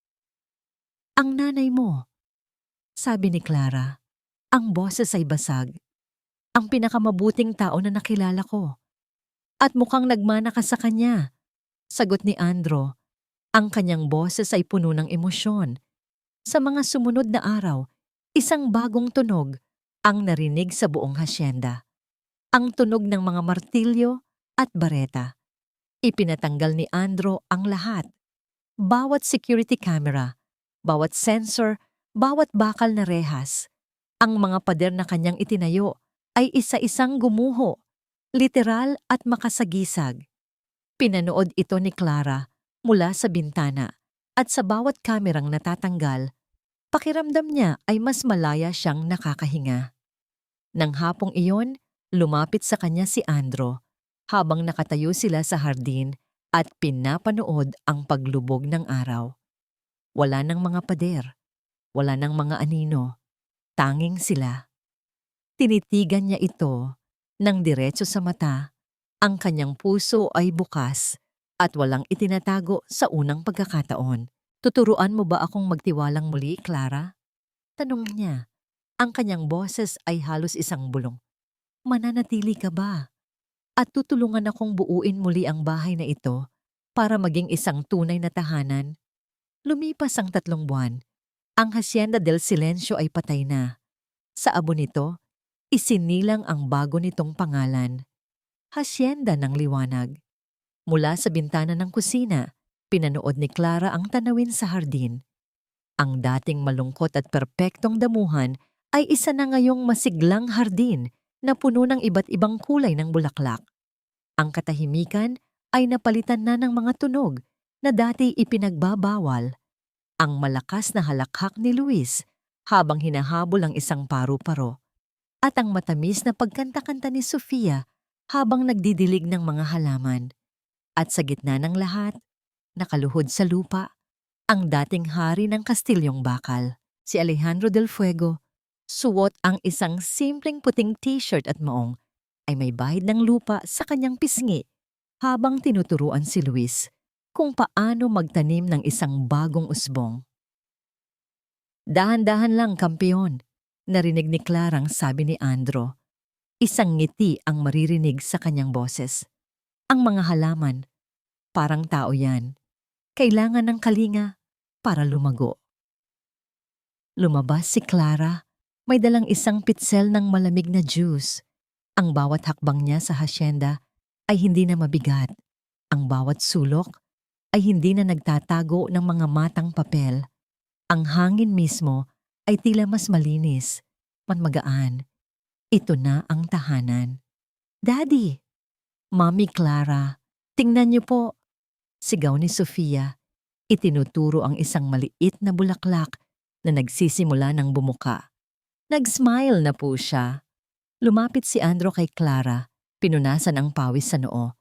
Ang nanay mo, sabi ni Clara, ang boses ay basag. Ang pinakamabuting tao na nakilala ko. At mukhang nagmana ka sa kanya. Sagot ni Andro, ang kanyang boses ay puno ng emosyon. Sa mga sumunod na araw, isang bagong tunog ang narinig sa buong hasyenda. Ang tunog ng mga martilyo at bareta. Ipinatanggal ni Andro ang lahat. Bawat security camera, bawat sensor, bawat bakal na rehas. Ang mga pader na kanyang itinayo ay isa-isang gumuho, literal at makasagisag. Pinanood ito ni Clara mula sa bintana at sa bawat kamerang natatanggal, pakiramdam niya ay mas malaya siyang nakakahinga. Nang hapong iyon, lumapit sa kanya si Andro habang nakatayo sila sa hardin at pinapanood ang paglubog ng araw. Wala ng mga pader, wala ng mga anino, tanging sila. Tinitigan niya ito ng diretso sa mata, ang kanyang puso ay bukas at walang itinatago sa unang pagkakataon. Tuturuan mo ba akong magtiwalang muli, Clara? Tanong niya. Ang kanyang boses ay halos isang bulong. Mananatili ka ba? At tutulungan akong buuin muli ang bahay na ito para maging isang tunay na tahanan? Lumipas ang 3 buwan. Ang Hacienda del Silencio ay patay na. Sa abo nito, isinilang ang bago nitong pangalan. Hacienda ng Liwanag. Mula sa bintana ng kusina, pinanood ni Clara ang tanawin sa hardin. Ang dating malungkot at perpektong damuhan ay isa na ngayong masiglang hardin na puno ng iba't ibang kulay ng bulaklak. Ang katahimikan ay napalitan na ng mga tunog na dati ipinagbabawal. Ang malakas na halakhak ni Luis habang hinahabol ang isang paru-paro at ang matamis na pagkanta-kanta ni Sofia habang nagdidilig ng mga halaman. At sa gitna ng lahat, nakaluhod sa lupa, ang dating hari ng Kastilyong Bakal, si Alejandro del Fuego, suot ang isang simpleng puting t-shirt at maong ay may bahid ng lupa sa kanyang pisngi habang tinuturuan si Luis kung paano magtanim ng isang bagong usbong. Dahan-dahan lang, kampeon, narinig ni Clarang sabi ni Andro. Isang ngiti ang maririnig sa kanyang boses. Ang mga halaman, parang tao yan. Kailangan ng kalinga para lumago. Lumabas si Clara, may dalang isang pitsel ng malamig na juice. Ang bawat hakbang niya sa hasyenda ay hindi na mabigat. Ang bawat sulok ay hindi na nagtatago ng mga matang papel. Ang hangin mismo ay tila mas malinis, magaan. Ito na ang tahanan. Daddy! Mami Clara, tingnan niyo po. Sigaw ni Sofia. Itinuturo ang isang maliit na bulaklak na nagsisimula ng bumuka. Nag-smile na po siya. Lumapit si Andro kay Clara, pinunasan ang pawis sa noo.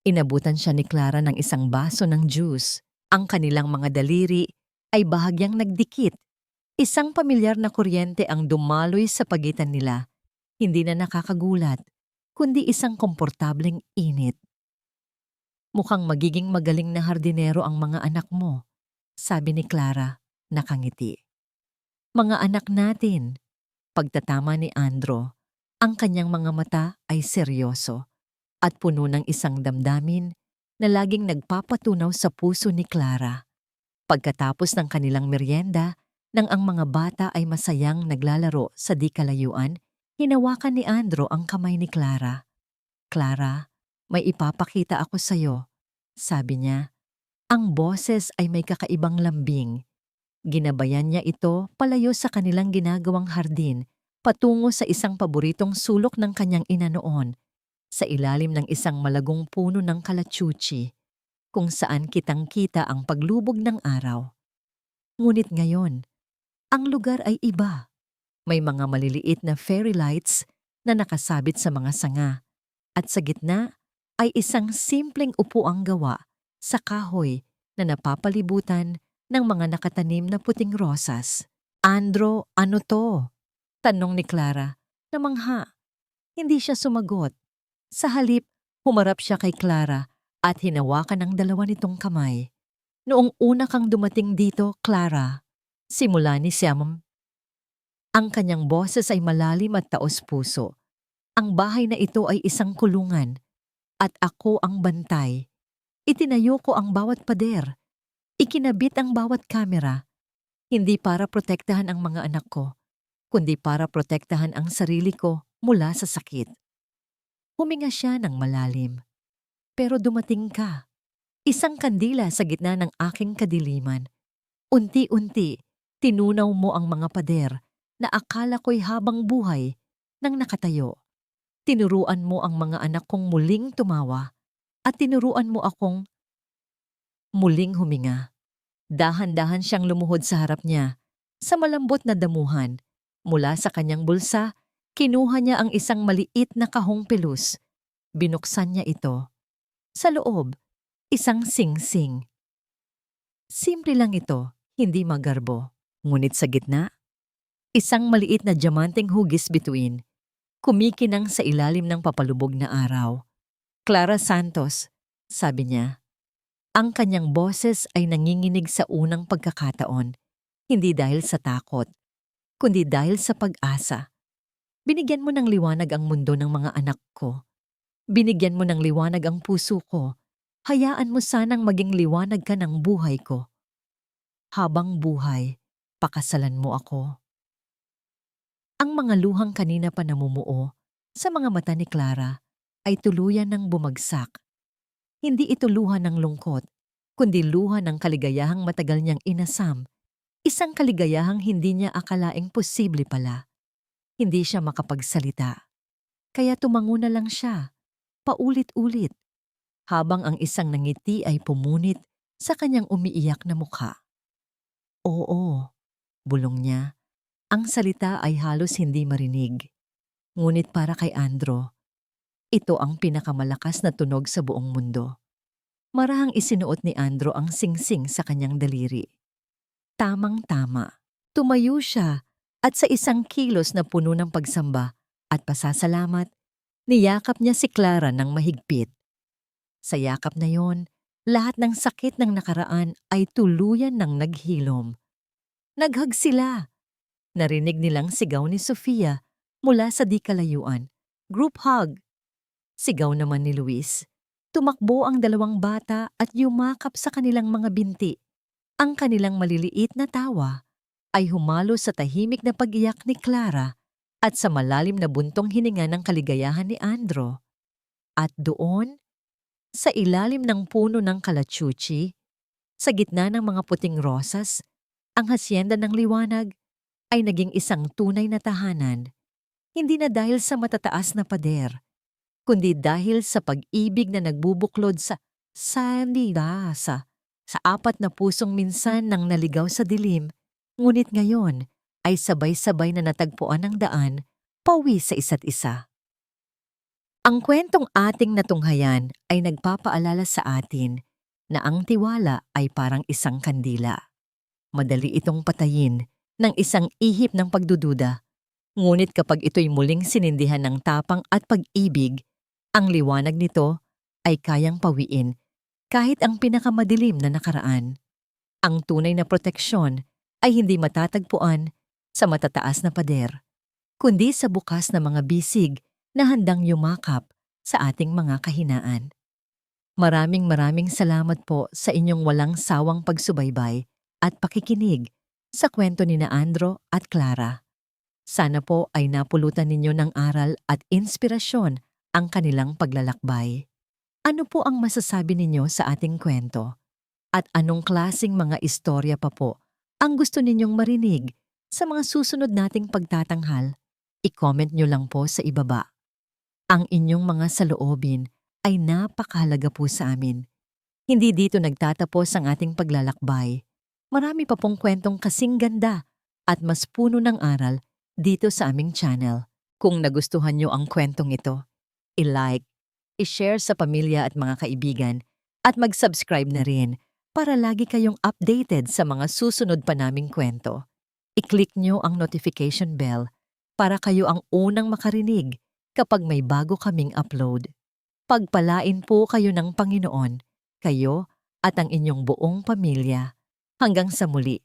Inabutan siya ni Clara ng isang baso ng juice. Ang kanilang mga daliri ay bahagyang nagdikit. Isang pamilyar na kuryente ang dumaloy sa pagitan nila. Hindi na nakakagulat, kundi isang komportableng init. Mukhang magiging magaling na hardinero ang mga anak mo, sabi ni Clara, nakangiti. Mga anak natin. Pagtatama ni Andro, ang kanyang mga mata ay seryoso at puno ng isang damdamin na laging nagpapatunaw sa puso ni Clara. Pagkatapos ng kanilang merienda, nang ang mga bata ay masayang naglalaro sa di kalayuan, hinawakan ni Andro ang kamay ni Clara. Clara, may ipapakita ako sa'yo, sabi niya. Ang boses ay may kakaibang lambing. Ginabayan niya ito palayo sa kanilang ginagawang hardin, patungo sa isang paboritong sulok ng kanyang ina noon, sa ilalim ng isang malagong puno ng kalachuchi, kung saan kitang-kita ang paglubog ng araw. Ngunit ngayon, ang lugar ay iba. May mga maliliit na fairy lights na nakasabit sa mga sanga, at sa gitna ay isang simpleng upuang gawa sa kahoy na napapalibutan ng mga nakatanim na puting rosas. Andro, ano to? Tanong ni Clara. Namangha. Hindi siya sumagot. Sa halip, humarap siya kay Clara at hinawakan ang dalawa nitong kamay. Noong una kang dumating dito, Clara, simula ni Siam. Ang kanyang boses ay malalim at taos-puso. Ang bahay na ito ay isang kulungan at ako ang bantay. Itinayo ko ang bawat pader. Ikinabit ang bawat kamera. Hindi para protektahan ang mga anak ko, kundi para protektahan ang sarili ko mula sa sakit. Huminga siya ng malalim. Pero dumating ka. Isang kandila sa gitna ng aking kadiliman. Unti-unti, tinunaw mo ang mga pader na akala ko'y habang buhay nang nakatayo. Tinuruan mo ang mga anak kong muling tumawa at tinuruan mo akong muling huminga. Dahan-dahan siyang lumuhod sa harap niya. Sa malambot na damuhan, mula sa kanyang bulsa, kinuha niya ang isang maliit na kahong pelus. Binuksan niya ito. Sa loob, isang sing-sing. Simple lang ito, hindi magarbo. Ngunit sa gitna, isang maliit na diamanteng hugis bituin. Kumikinang sa ilalim ng papalubog na araw. Clara Santos, sabi niya. Ang kanyang boses ay nanginginig sa unang pagkakataon, hindi dahil sa takot, kundi dahil sa pag-asa. Binigyan mo ng liwanag ang mundo ng mga anak ko. Binigyan mo ng liwanag ang puso ko. Hayaan mo sanang maging liwanag ka ng buhay ko. Habang buhay, pakasalan mo ako. Ang mga luhang kanina pa namumuo sa mga mata ni Clara ay tuluyan ng bumagsak. Hindi ito luha ng lungkot, kundi luha ng kaligayahang matagal niyang inasam. Isang kaligayahang hindi niya akalaing posible pala. Hindi siya makapagsalita. Kaya tumango na lang siya, paulit-ulit, habang ang isang nangiti ay pumunit sa kanyang umiiyak na mukha. Oo, bulong niya. Ang salita ay halos hindi marinig. Ngunit para kay Andro, Ito ang pinakamalakas na tunog sa buong mundo. Marahang isinuot ni Andrew ang singsing sa kanyang daliri. Tamang-tama. Tumayo siya at sa isang kilos na puno ng pagsamba at pasasalamat, niyakap niya si Clara ng mahigpit. Sa yakap na yon, lahat ng sakit ng nakaraan ay tuluyan ng naghilom. Naghag sila. Narinig nilang sigaw ni Sofia mula sa di kalayuan. Group hug. Sigaw naman ni Luis. Tumakbo ang dalawang bata at yumakap sa kanilang mga binti. Ang kanilang maliliit na tawa ay humalo sa tahimik na pag-iyak ni Clara at sa malalim na buntong hininga ng kaligayahan ni Andrew. At doon, sa ilalim ng puno ng kalachuchi, sa gitna ng mga puting rosas, ang hasyenda ng liwanag ay naging isang tunay na tahanan, hindi na dahil sa matataas na pader, kundi dahil sa pag-ibig na nagbubuklod sa sa apat na pusong minsan nang naligaw sa dilim, ngunit ngayon ay sabay-sabay na natagpuan ang daan pauwi sa isa't isa. Ang kwentong ating natunghayan ay nagpapaalala sa atin na ang tiwala ay parang isang kandila. Madali itong patayin ng isang ihip ng pagdududa, ngunit kapag ito'y muling sinindihan ng tapang at pag-ibig, ang liwanag nito ay kayang pawiin kahit ang pinakamadilim na nakaraan. Ang tunay na proteksyon ay hindi matatagpuan sa matataas na pader, kundi sa bukas na mga bisig na handang yumakap sa ating mga kahinaan. Maraming salamat po sa inyong walang sawang pagsubaybay at pakikinig sa kwento ni na Andrew at Clara. Sana po ay napulutan ninyo ng aral at inspirasyon ang kanilang paglalakbay. Ano po ang masasabi ninyo sa ating kwento? At anong klasing mga istorya pa po ang gusto ninyong marinig sa mga susunod nating pagtatanghal? I-comment nyo lang po sa ibaba. Ang inyong mga saloobin ay napakahalaga po sa amin. Hindi dito nagtatapos ang ating paglalakbay. Marami pa pong kwentong kasing ganda at mas puno ng aral dito sa aming channel. Kung nagustuhan nyo ang kwentong ito, i-like, i-share sa pamilya at mga kaibigan at mag-subscribe na rin para lagi kayong updated sa mga susunod pa naming kwento. I-click nyo ang notification bell para kayo ang unang makarinig kapag may bago kaming upload. Pagpalain po kayo ng Panginoon, kayo at ang inyong buong pamilya. Hanggang sa muli.